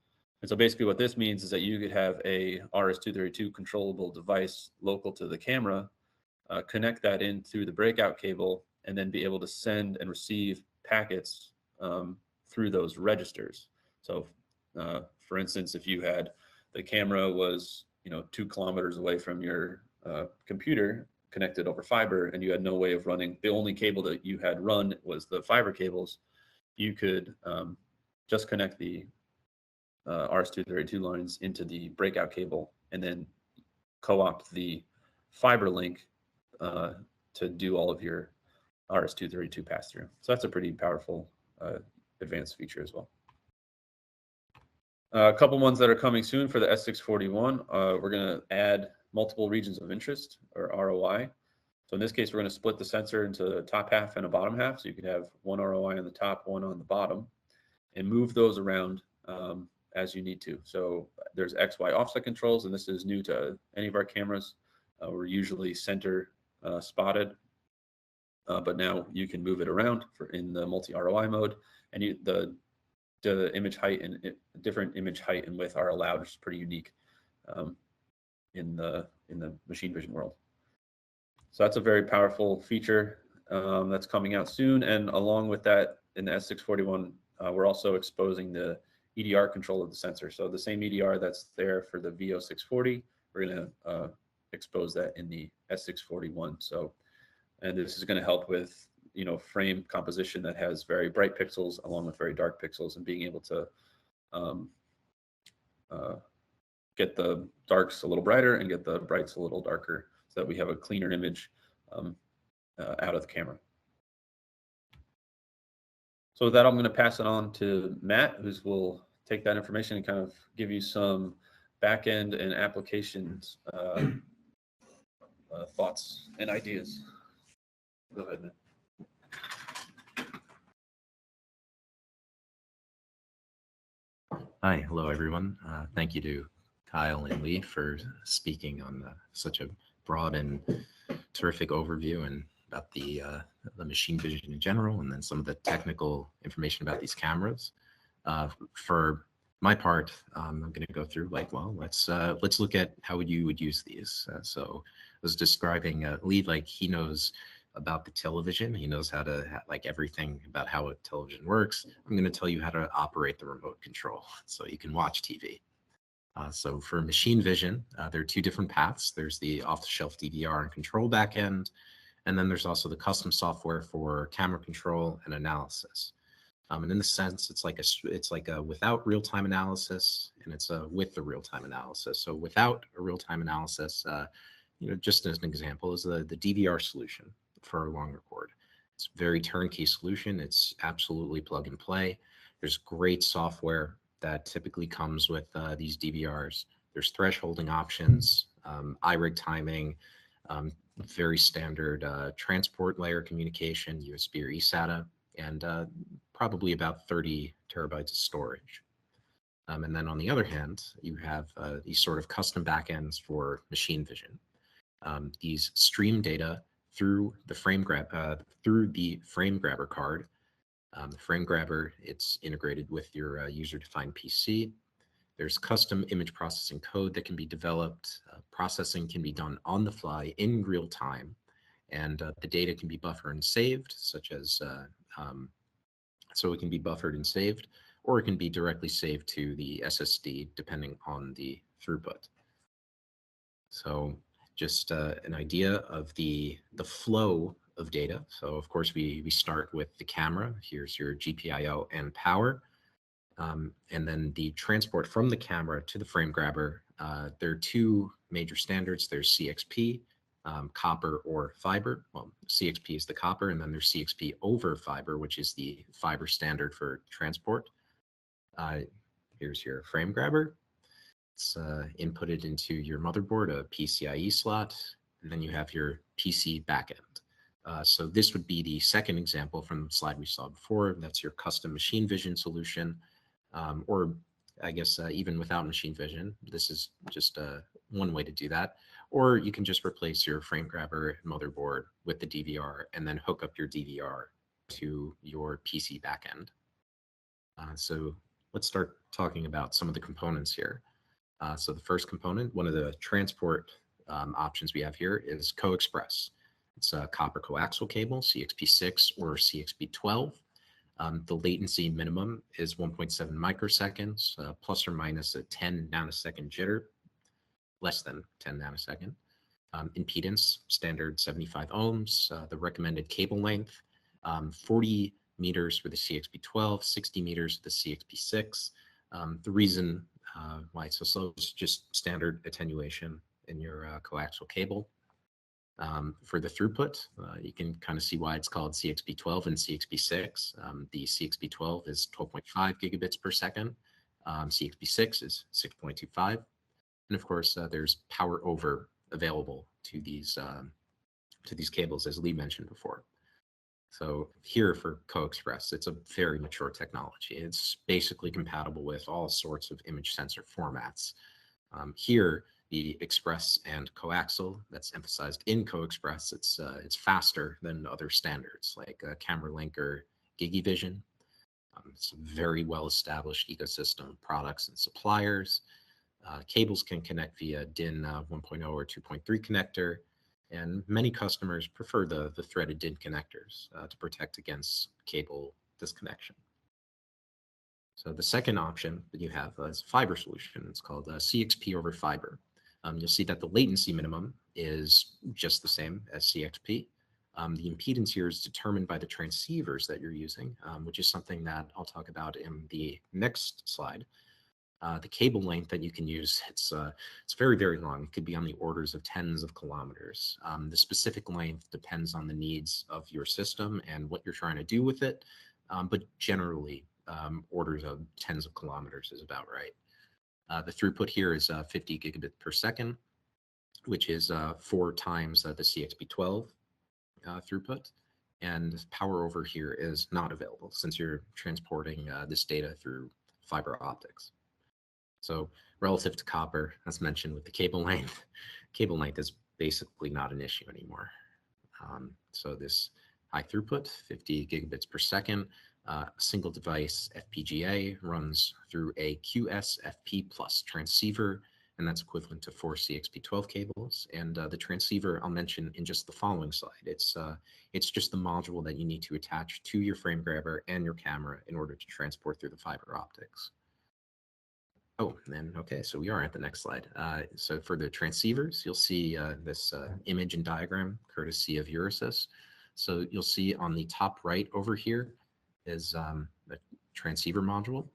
And so basically what this means is that you could have a RS-232 controllable device local to the camera, connect that in through the breakout cable, and then be able to send and receive packets through those registers. So for instance, if you had the camera was 2 kilometers away from your computer connected over fiber, and you had no way of running, the only cable that you had run was the fiber cables, you could just connect the RS-232 lines into the breakout cable and then co-opt the fiber link to do all of your RS-232 pass-through. So that's a pretty powerful advanced feature as well. A couple ones that are coming soon for the S641. We're going to add multiple regions of interest, or ROI. So in this case, we're going to split the sensor into a top half and a bottom half. So you could have one ROI on the top, one on the bottom, and move those around as you need to. So there's XY offset controls, and this is new to any of our cameras. We're usually center spotted, but now you can move it around in the multi-ROI mode, and the image height and different image height and width are allowed, which is pretty unique in the machine vision world. So that's a very powerful feature that's coming out soon. And along with that, in the S641, we're also exposing the EDR control of the sensor. So the same EDR that's there for the VO640, we're going to expose that in the S641. So, and this is going to help with frame composition that has very bright pixels along with very dark pixels, and being able to get the darks a little brighter and get the brights a little darker, so that we have a cleaner image out of the camera. So with that, I'm going to pass it on to Matt, who will take that information and kind of give you some backend and applications thoughts and ideas. Go ahead, Matt. Hi, hello everyone. Thank you to Kyle and Lee for speaking on such a broad and terrific overview and about the machine vision in general, and then some of the technical information about these cameras. For my part, I'm going to go through let's look at how you would use these. So I was describing Lee, like he knows about the television. He knows how to everything about how a television works. I'm going to tell you how to operate the remote control so you can watch TV. So for machine vision, there are 2 different paths. There's the off-the-shelf DVR and control backend, and then there's also the custom software for camera control and analysis. And in the sense, it's like a without real-time analysis, and it's a with the real-time analysis. So without a real-time analysis, just as an example, is the DVR solution for a long record. It's a very turnkey solution. It's absolutely plug and play. There's great software that typically comes with these DVRs. There's thresholding options, iRig timing, very standard transport layer communication, USB or eSATA, and probably about 30 terabytes of storage. And then on the other hand, you have these sort of custom backends for machine vision. These stream data through the frame grabber card. The frame grabber, it's integrated with your user-defined PC. There's custom image processing code that can be developed. Processing can be done on the fly in real time, and the data can be buffered and saved, such as so it can be buffered and saved, or it can be directly saved to the SSD, depending on the throughput. So just an idea of the flow of data. So of course we start with the camera. Here's your GPIO and power. And then the transport from the camera to the frame grabber. There are 2 major standards. There's CXP, copper or fiber. Well, CXP is the copper, and then there's CXP over fiber, which is the fiber standard for transport. Here's your frame grabber. It's inputted into your motherboard, a PCIe slot, and then you have your PC backend. So this would be the second example from the slide we saw before. That's your custom machine vision solution, or I guess even without machine vision. This is just one way to do that. Or you can just replace your frame grabber motherboard with the DVR and then hook up your DVR to your PC backend. So let's start talking about some of the components here. So the first component, one of the transport options we have here is Co-Express. It's a copper coaxial cable, CXP6 or CXP12. The latency minimum is 1.7 microseconds, plus or minus a 10 nanosecond jitter, less than 10 nanosecond. Impedance, standard 75 ohms. The recommended cable length, 40 meters for the CXP12, 60 meters for the CXP6. The reason why it's so slow is just standard attenuation in your coaxial cable. For the throughput, you can kind of see why it's called CXP12 and CXP6. The CXP12 is 12.5 gigabits per second. CXP6 is 6.25. And of course, there's power over available to these cables, as Lee mentioned before. So here for Co-Express, it's a very mature technology. It's basically compatible with all sorts of image sensor formats. Here, the Express and coaxial, that's emphasized in Co-Express, it's faster than other standards like Camera Link or GigE Vision. It's a very well-established ecosystem of products and suppliers. Cables can connect via DIN 1.0 or 2.3 connector, and many customers prefer the threaded DIN connectors to protect against cable disconnection. So the second option that you have is a fiber solution. It's called CXP over fiber. You'll see that the latency minimum is just the same as CXP. The impedance here is determined by the transceivers that you're using, which is something that I'll talk about in the next slide. The cable length that you can use, it's very, very long. It could be on the orders of tens of kilometers. The specific length depends on the needs of your system and what you're trying to do with it. But generally, orders of tens of kilometers is about right. The throughput here is 50 gigabit per second, which is 4 times the CXP12 throughput. And power over here is not available since you're transporting this data through fiber optics. So relative to copper, as mentioned with the cable length is basically not an issue anymore. So this high throughput, 50 gigabits per second, single device FPGA runs through a QSFP plus transceiver, and that's equivalent to 4 CXP12 cables. And the transceiver I'll mention in just the following slide. It's just the module that you need to attach to your frame grabber and your camera in order to transport through the fiber optics. Oh, and okay, so we are at the next slide. So for the transceivers, you'll see this image and diagram courtesy of Eurosys. So you'll see on the top right over here is the transceiver module.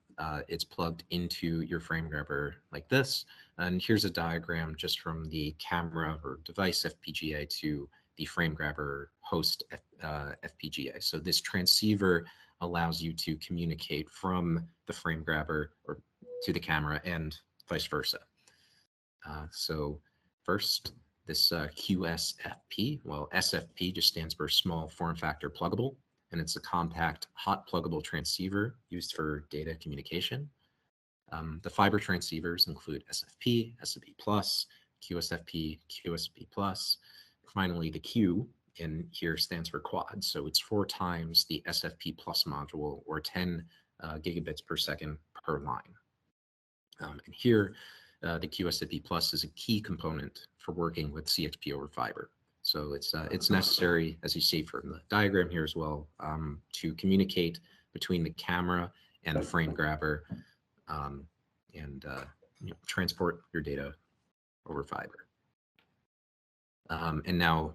It's plugged into your frame grabber like this. And here's a diagram just from the camera or device FPGA to the frame grabber host FPGA. So this transceiver allows you to communicate from the frame grabber or to the camera and vice versa. So first, this QSFP, well, SFP just stands for small form factor pluggable, and it's a compact hot pluggable transceiver used for data communication. The fiber transceivers include SFP, SFP+, QSFP, QSFP+. Finally, the Q in here stands for quad, so it's 4 times the SFP+ module, or 10 gigabits per second per line. And here, the QSFP Plus is a key component for working with CXP over fiber. So it's necessary, as you see from the diagram here as well, to communicate between the camera and the frame grabber, and transport your data over fiber. And now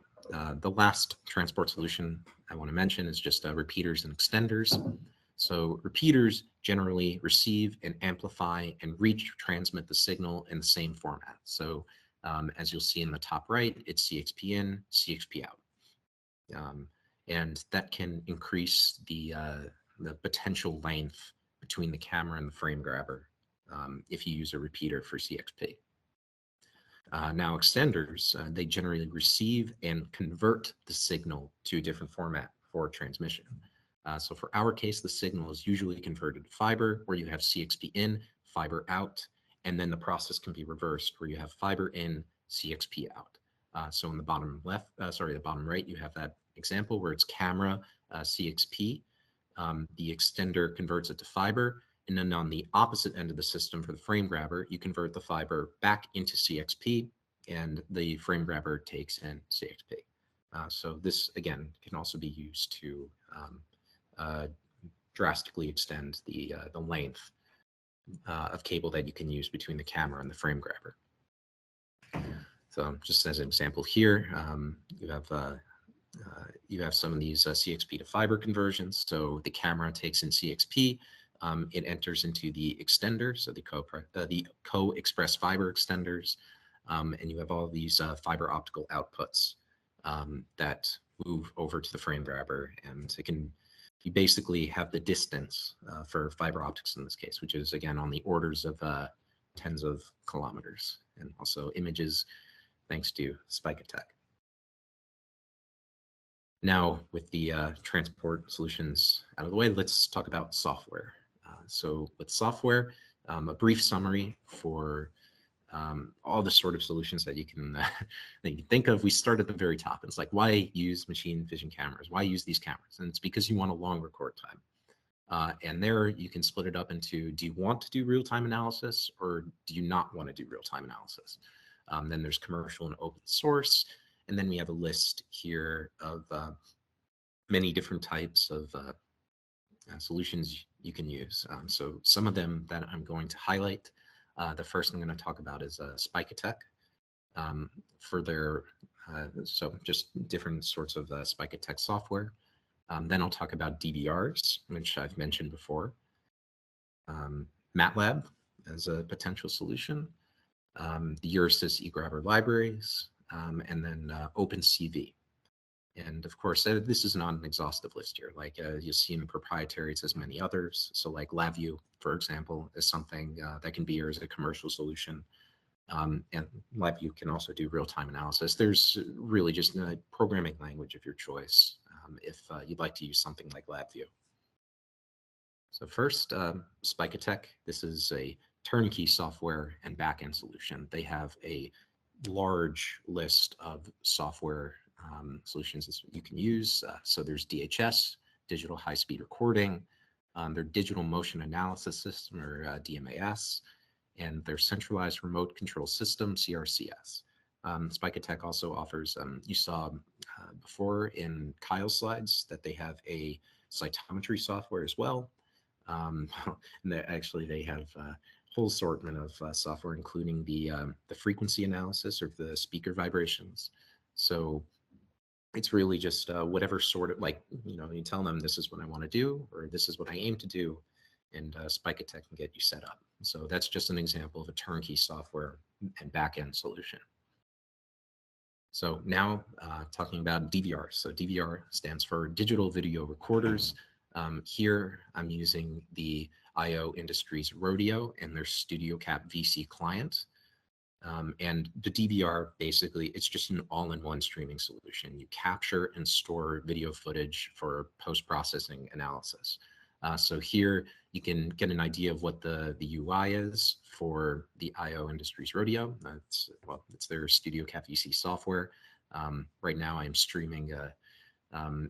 the last transport solution I want to mention is just repeaters and extenders. So repeaters generally receive and amplify and transmit the signal in the same format. So As you'll see in the top right, it's CXP in, CXP out. And that can increase the potential length between the camera and the frame grabber if you use a repeater for CXP. Now extenders, they generally receive and convert the signal to a different format for transmission. So for our case, the signal is usually converted to fiber, where you have CXP in, fiber out, and then the process can be reversed where you have fiber in, CXP out. So in the bottom left, the bottom right, you have that example where it's camera CXP. The extender converts it to fiber, and then on the opposite end of the system for the frame grabber, you convert the fiber back into CXP, and the frame grabber takes in CXP. So this, again, can also be used to drastically extend the length of cable that you can use between the camera and the frame grabber. So just as an example here, you have some of these CXP to fiber conversions. So the camera takes in CXP, it enters into the extender, so the co-express fiber extenders, and you have all these fiber optical outputs that move over to the frame grabber, and you basically have the distance for fiber optics in this case, which is again on the orders of tens of kilometers, and also images thanks to Spike-Attack. Now, with the transport solutions out of the way, let's talk about software. So with software, a brief summary for all the sort of solutions that you can think of. We start at the very top. It's like, why use machine vision cameras? Why use these cameras? And it's because you want a long record time. And there you can split it up into, do you want to do real-time analysis or do you not want to do real-time analysis? Then there's commercial and open source. And then we have a list here of many different types of solutions you can use. So some of them that I'm going to highlight, the first I'm going to talk about is Spike-Attack. For their, so just different sorts of Spike-Attack software. Then I'll talk about DVRs, which I've mentioned before. MATLAB as a potential solution. The Eurosys eGrabber libraries, and then OpenCV. And of course, this is not an exhaustive list here. Like you'll see in proprietary, it says many others. So like LabVIEW, for example, is something that can be used as a commercial solution. And LabVIEW can also do real-time analysis. There's really just a programming language of your choice if you'd like to use something like LabVIEW. So first, Spike-Attack. This is a turnkey software and backend solution. They have a large list of software solutions you can use. So there's DHS, digital high-speed recording, their digital motion analysis system, or DMAS, and their centralized remote control system, CRCS. Spike-Attack also offers, you saw before in Kyle's slides that they have a cytometry software as well. And they have a whole assortment of software, including the frequency analysis or the speaker vibrations. So it's really just whatever sort of, like, you tell them this is what I want to do, or this is what I aim to do, and Spike-Attack can get you set up. So that's just an example of a turnkey software and backend solution. So now talking about DVR. So DVR stands for Digital Video Recorders. Here I'm using the IO Industries Rodeo and their StudioCap VC client. And the DVR, basically, it's just an all-in-one streaming solution. You capture and store video footage for post-processing analysis. So here you can get an idea of what the UI is for the IO Industries Rodeo. It's their StudioCap VC software. Right now I'm streaming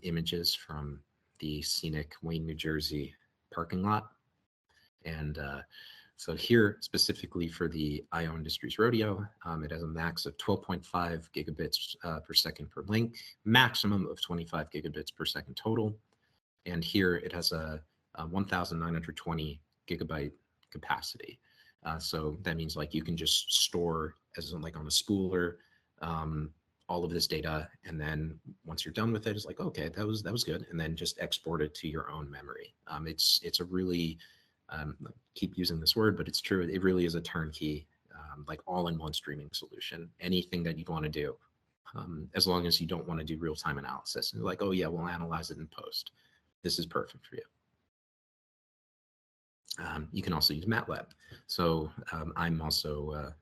images from the scenic Wayne, New Jersey parking lot. And so here, specifically for the IO Industries Rodeo, it has a max of 12.5 gigabits per second per link, maximum of 25 gigabits per second total. And here it has a 1,920 gigabyte capacity. So that means like you can just store, as in like on a spooler, all of this data, and then once you're done with it, it's like, okay, that was good, and then just export it to your own memory. It's a really, keep using this word, but it's true. It really is a turnkey like all-in-one streaming solution, anything that you'd want to do, as long as you don't want to do real-time analysis. And like, oh yeah, we'll analyze it in post. This is perfect for you. You can also use MATLAB. So I'm also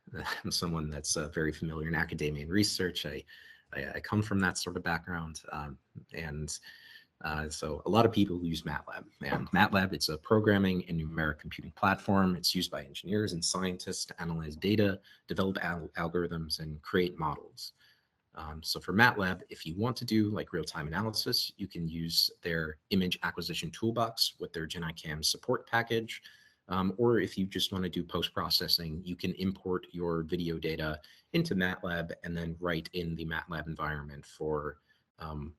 someone that's very familiar in academia and research. I come from that sort of background, so a lot of people use MATLAB. And MATLAB, it's a programming and numeric computing platform. It's used by engineers and scientists to analyze data, develop algorithms, and create models. So for MATLAB, if you want to do like real-time analysis, you can use their image acquisition toolbox with their GenICam support package. Or if you just want to do post-processing, you can import your video data into MATLAB and then write in the MATLAB environment for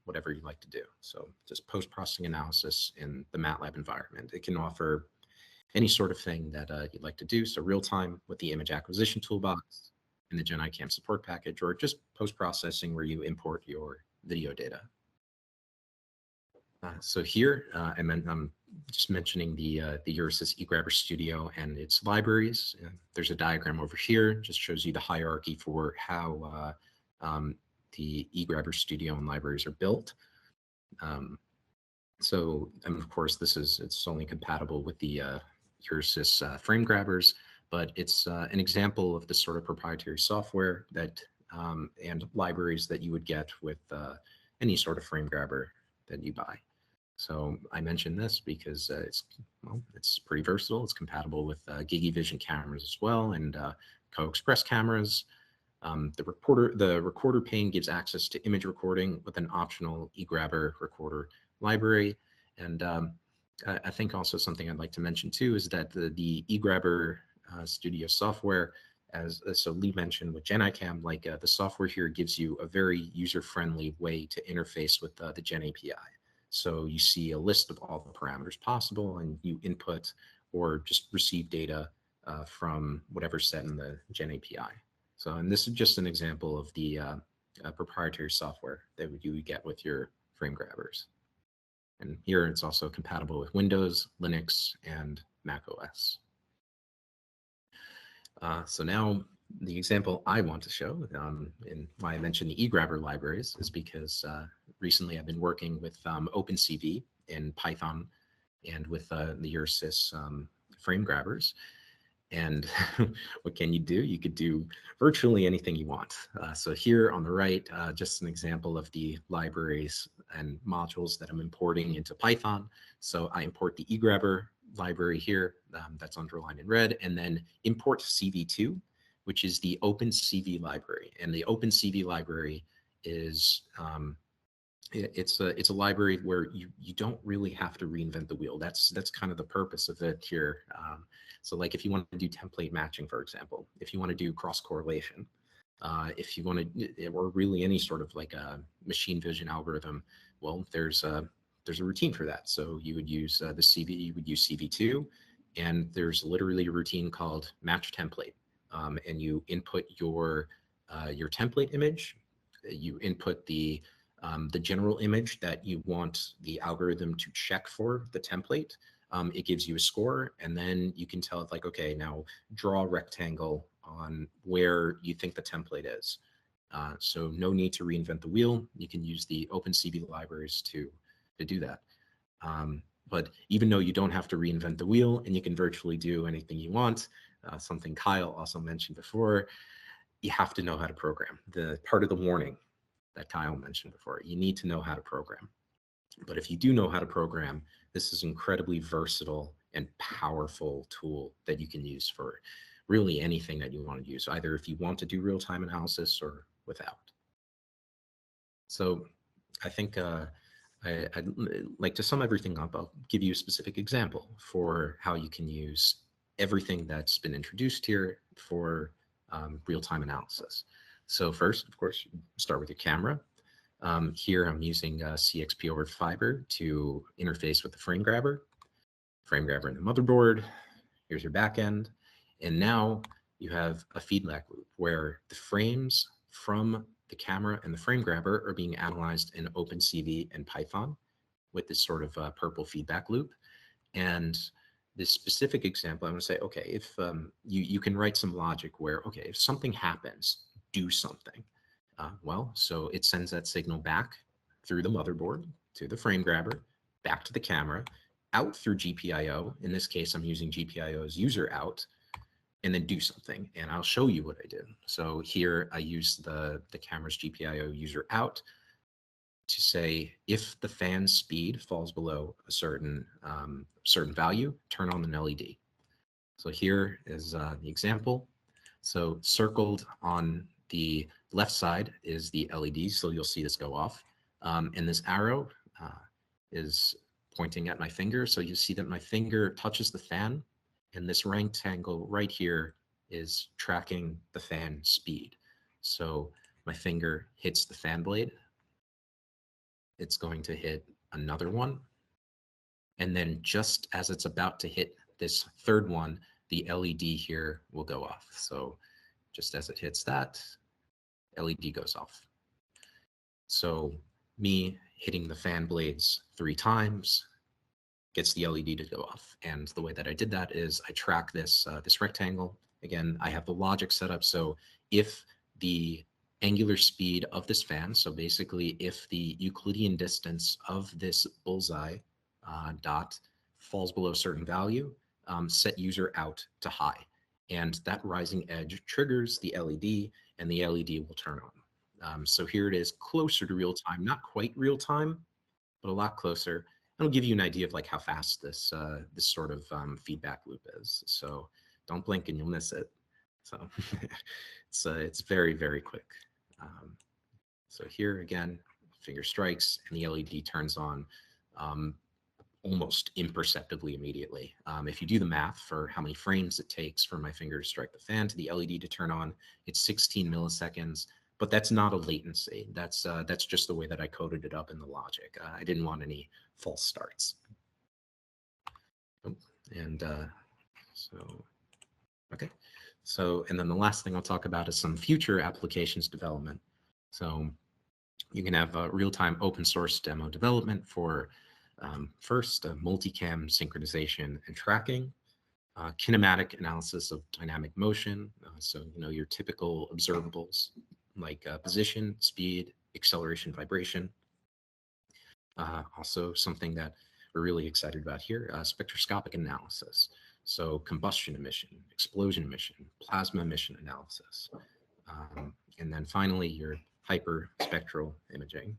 whatever you'd like to do. So just post-processing analysis in the MATLAB environment. It can offer any sort of thing that you'd like to do. So real-time with the image acquisition toolbox in the GenICam support package, or just post-processing where you import your video data. So here, I'm just mentioning the Euresys eGrabber Studio and its libraries. There's a diagram over here, just shows you the hierarchy for how the eGrabber Studio and libraries are built. And of course, it's only compatible with the Euresys frame grabbers, but it's an example of the sort of proprietary software that and libraries that you would get with any sort of frame grabber that you buy. So I mentioned this because it's pretty versatile. It's compatible with GigE Vision cameras as well, and Co-Express cameras. The recorder pane gives access to image recording with an optional eGrabber recorder library. And I think also something I'd like to mention too is that the eGrabber Studio software, so Lee mentioned with GenICam, like the software here gives you a very user-friendly way to interface with the Gen API. So you see a list of all the parameters possible, and you input or just receive data from whatever's set in the Gen API. So, and this is just an example of the proprietary software that you would get with your frame grabbers. And here it's also compatible with Windows, Linux, and Mac OS. So now the example I want to show, and why I mentioned the eGrabber libraries, is because recently I've been working with OpenCV in Python and with the Euresys frame grabbers. And what can you do? You could do virtually anything you want. So here on the right, just an example of the libraries and modules that I'm importing into Python. So I import the eGrabber library here, that's underlined in red, and then import CV2, which is the OpenCV library. And the OpenCV library is it's a library where you don't really have to reinvent the wheel. That's kind of the purpose of it here. So like if you want to do template matching, for example, if you want to do cross correlation, if you want to, or really any sort of like a machine vision algorithm, well, there's a routine for that. So you would use the CV, you would use CV2, and there's literally a routine called match template, and you input your template image, you input the general image that you want the algorithm to check for the template. It gives you a score, and then you can tell it like, okay, now draw a rectangle on where you think the template is. So no need to reinvent the wheel. You can use the OpenCV libraries to do that. But even though you don't have to reinvent the wheel and you can virtually do anything you want, something Kyle also mentioned before, you have to know how to program. The part of the warning that Kyle mentioned before, you need to know how to program. But if you do know how to program, this is an incredibly versatile and powerful tool that you can use for really anything that you want to use, either if you want to do real-time analysis or without. So I think I'd like to sum everything up. I'll give you a specific example for how you can use everything that's been introduced here for real-time analysis. So first, of course, you start with your camera. Here I'm using CXP over fiber to interface with the frame grabber in the motherboard. Here's your backend. And now you have a feedback loop where the frames from the camera and the frame grabber are being analyzed in OpenCV and Python with this sort of purple feedback loop. And this specific example, I'm going to say, okay, if you can write some logic where, okay, if something happens, do something. Well, so it sends that signal back through the motherboard to the frame grabber, back to the camera, out through GPIO. In this case, I'm using GPIO as user out, and then do something. And I'll show you what I did. So here I use the camera's GPIO user out to say, if the fan speed falls below a certain value, turn on an LED. So here is the example. So circled on the left side is the LED, so you'll see this go off. And this arrow is pointing at my finger. So you see that my finger touches the fan, and this rectangle right here is tracking the fan speed. So my finger hits the fan blade. It's going to hit another one. And then just as it's about to hit this third one, the LED here will go off. So just as it hits that, LED goes off. So me hitting the fan blades 3 times gets the LED to go off. And the way that I did that is I track this, this rectangle. Again, I have the logic set up. So if the angular speed of this fan, so basically if the Euclidean distance of this bullseye dot falls below a certain value, set user out to high. And that rising edge triggers the LED, and the LED will turn on. So here it is, closer to real time, not quite real time, but a lot closer. It'll give you an idea of like how fast this this sort of feedback loop is. So don't blink and you'll miss it. So it's very, very quick. So here again, finger strikes and the LED turns on almost imperceptibly immediately. If you do the math for how many frames it takes for my finger to strike the fan to the LED to turn on, it's 16 milliseconds. But that's not a latency. That's just the way that I coded it up in the logic. I didn't want any false starts. And okay. So, and then the last thing I'll talk about is some future applications development. So you can have real-time open source demo development for first multicam synchronization and tracking, kinematic analysis of dynamic motion. So, you know, your typical observables like position, speed, acceleration, vibration. Also something that we're really excited about here, spectroscopic analysis. So combustion emission, explosion emission, plasma emission analysis. And then finally, your hyperspectral imaging.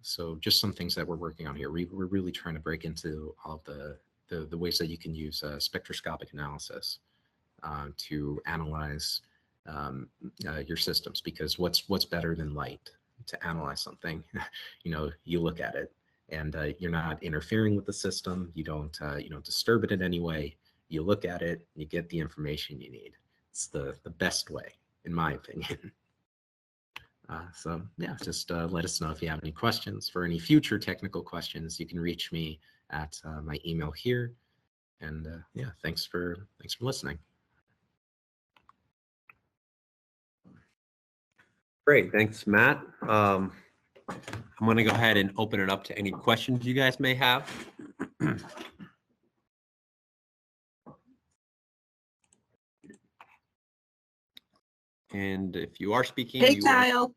So just some things that we're working on here. We're really trying to break into all of the ways that you can use spectroscopic analysis to analyze your systems, because what's better than light to analyze something? You know, you look at it and you're not interfering with the system. You don't disturb it in any way. You look at it, you get the information you need. It's the best way, in my opinion. So yeah, just let us know if you have any questions. For any future technical questions, you can reach me at my email here. And yeah, thanks for listening. Great, thanks, Matt. I'm going to go ahead and open it up to any questions you guys may have. And if you are speaking, hey Kyle.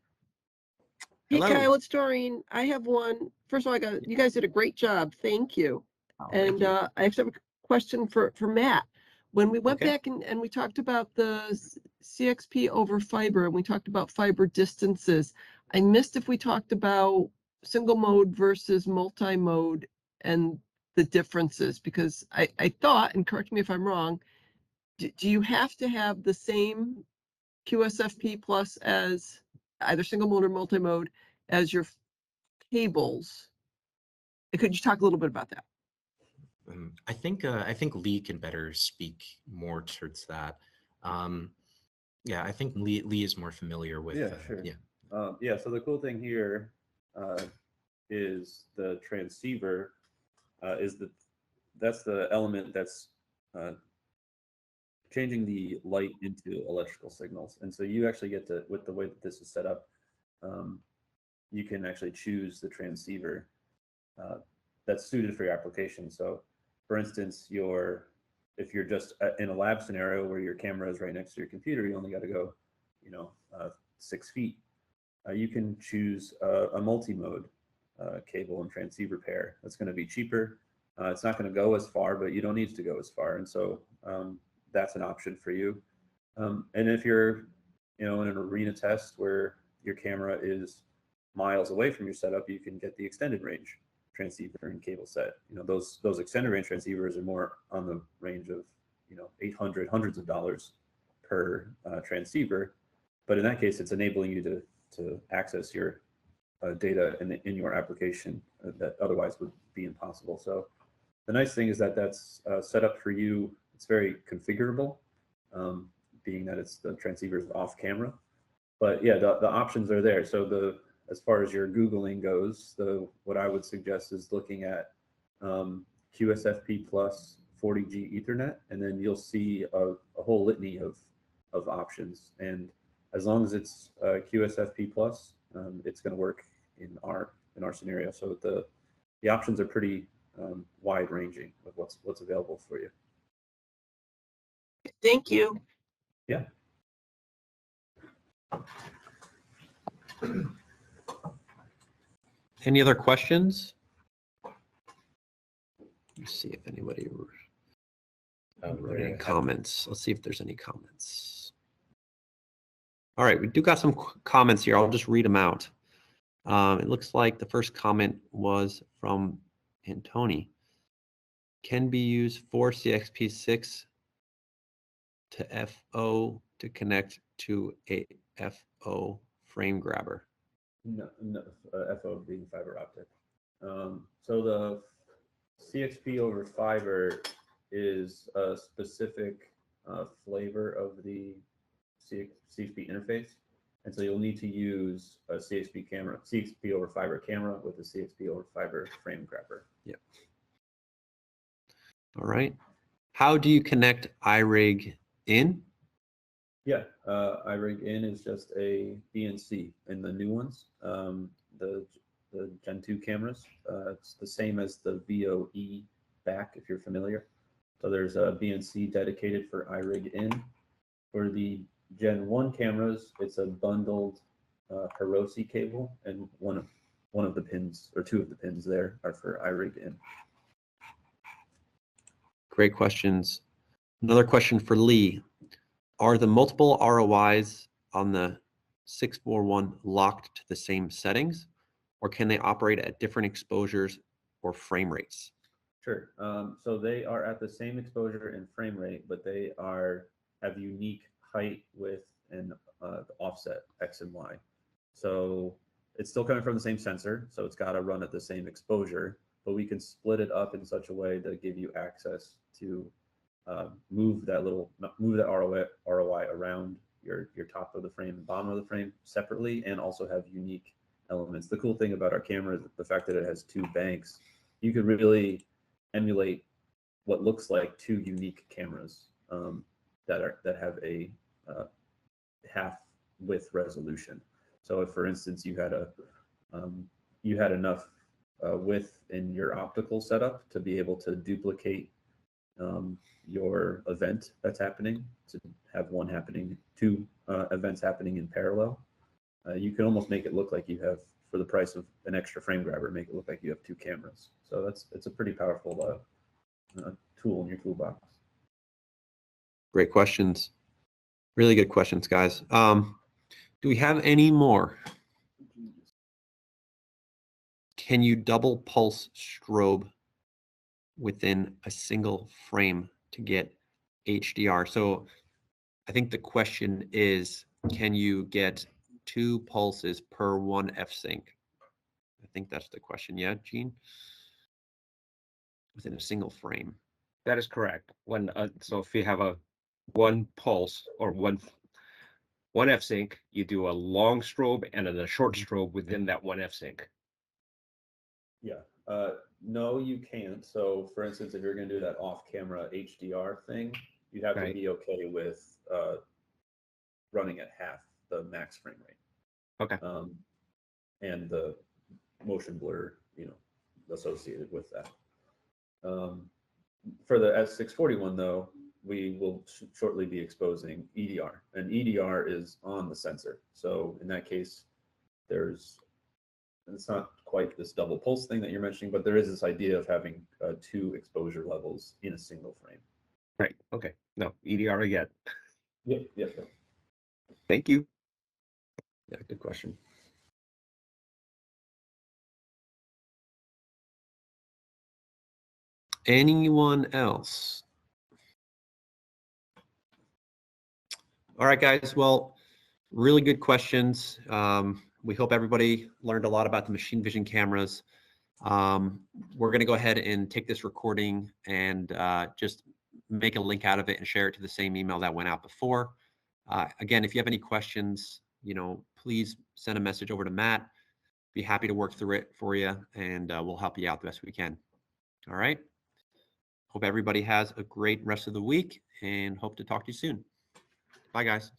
Hello. Hey Kyle, it's Doreen. I have one. First of all, you guys did a great job. Thank you. Oh, and thank you. I actually have a question for Matt. When we went back and we talked about the CXP over fiber, and we talked about fiber distances, I missed if we talked about single mode versus multi-mode and the differences, because I thought, and correct me if I'm wrong, do you have to have the same QSFP plus as either single mode or multi-mode as your cables? Could you talk a little bit about that? I think Lee can better speak more towards that. Yeah, I think Lee is more familiar with. Yeah, sure. Yeah. So the cool thing here is the transceiver that's the element that's changing the light into electrical signals. And so you actually get to, with the way that this is set up, you can actually choose the transceiver that's suited for your application. So for instance, if you're just in a lab scenario where your camera is right next to your computer, you only got to go, 6 feet. You can choose a multi-mode cable and transceiver pair. That's going to be cheaper. It's not going to go as far, but you don't need to go as far. And so that's an option for you. And if you're, in an arena test where your camera is miles away from your setup, you can get the extended range transceiver and cable set. Those extended range transceivers are more on the range of, hundreds of dollars per transceiver. But in that case, it's enabling you to access your data in your application that otherwise would be impossible. So the nice thing is that that's set up for you. It's very configurable, being that the transceiver is off camera. But yeah, the options are there. So as far as your Googling goes, what I would suggest is looking at QSFP plus 40G Ethernet, and then you'll see a whole litany of options. And as long as it's QSFP plus, it's going to work in our scenario. So the options are pretty wide ranging of what's available for you. Thank you. Yeah. Any other questions? Let's see if anybody wrote any comments. Let's see if there's any comments. All right, we do got some comments here. I'll just read them out. It looks like the first comment was from Antoni. Can be used for CXP6 to FO to connect to a FO frame grabber. No, FO being fiber optic. So the CXP over fiber is a specific flavor of the CXP interface. And so you'll need to use a CXP over fiber camera with a CXP over fiber frame grabber. Yep. All right. How do you connect iRig in? Yeah, iRig in is just a BNC in the new ones. The Gen 2 cameras, it's the same as the VOE back, if you're familiar. So there's a BNC dedicated for iRig in. For the Gen 1 cameras, it's a bundled Hiroshi cable, and one of the pins, or two of the pins there, are for iRig in. Great questions. Another question for Lee. Are the multiple ROIs on the 641 locked to the same settings, or can they operate at different exposures or frame rates? Sure. So they are at the same exposure and frame rate, but they have unique height, width, and offset X and Y. So it's still coming from the same sensor, so it's got to run at the same exposure, but we can split it up in such a way to give you access to move that ROI around your top of the frame and bottom of the frame separately, and also have unique elements. The cool thing about our camera is the fact that it has two banks. You could really emulate what looks like two unique cameras that have a half width resolution. So if, for instance, you had enough width in your optical setup to be able to duplicate your event that's happening, to have two events happening in parallel, you can almost make it look like you have, for the price of an extra frame grabber, make it look like you have two cameras. So it's a pretty powerful tool in your toolbox. Great questions. Really good questions, guys. Do we have any more? Can you double pulse strobe within a single frame to get HDR? So I think the question is, can you get 2 pulses per 1 f-sync? I think that's the question. Yeah, Gene? Within a single frame. That is correct. So if you have a 1 pulse or one f-sync, you do a long strobe and a short strobe within that 1 f-sync. Yeah. No, you can't. So, for instance, if you're going to do that off-camera HDR thing, you have to be okay with running at half the max frame rate. Okay. And the motion blur, associated with that. For the S641 though, we will shortly be exposing EDR, and EDR is on the sensor. So in that case, it's not quite this double pulse thing that you're mentioning, but there is this idea of having 2 exposure levels in a single frame. Right. Okay. No, EDR again. Yep. Thank you. Yeah, good question. Anyone else? All right, guys. Well, really good questions. We hope everybody learned a lot about the machine vision cameras. We're going to go ahead and take this recording and just make a link out of it and share it to the same email that went out before. Again, if you have any questions, please send a message over to Matt. Be happy to work through it for you, and we'll help you out the best we can. All right. Hope everybody has a great rest of the week, and hope to talk to you soon. Bye, guys.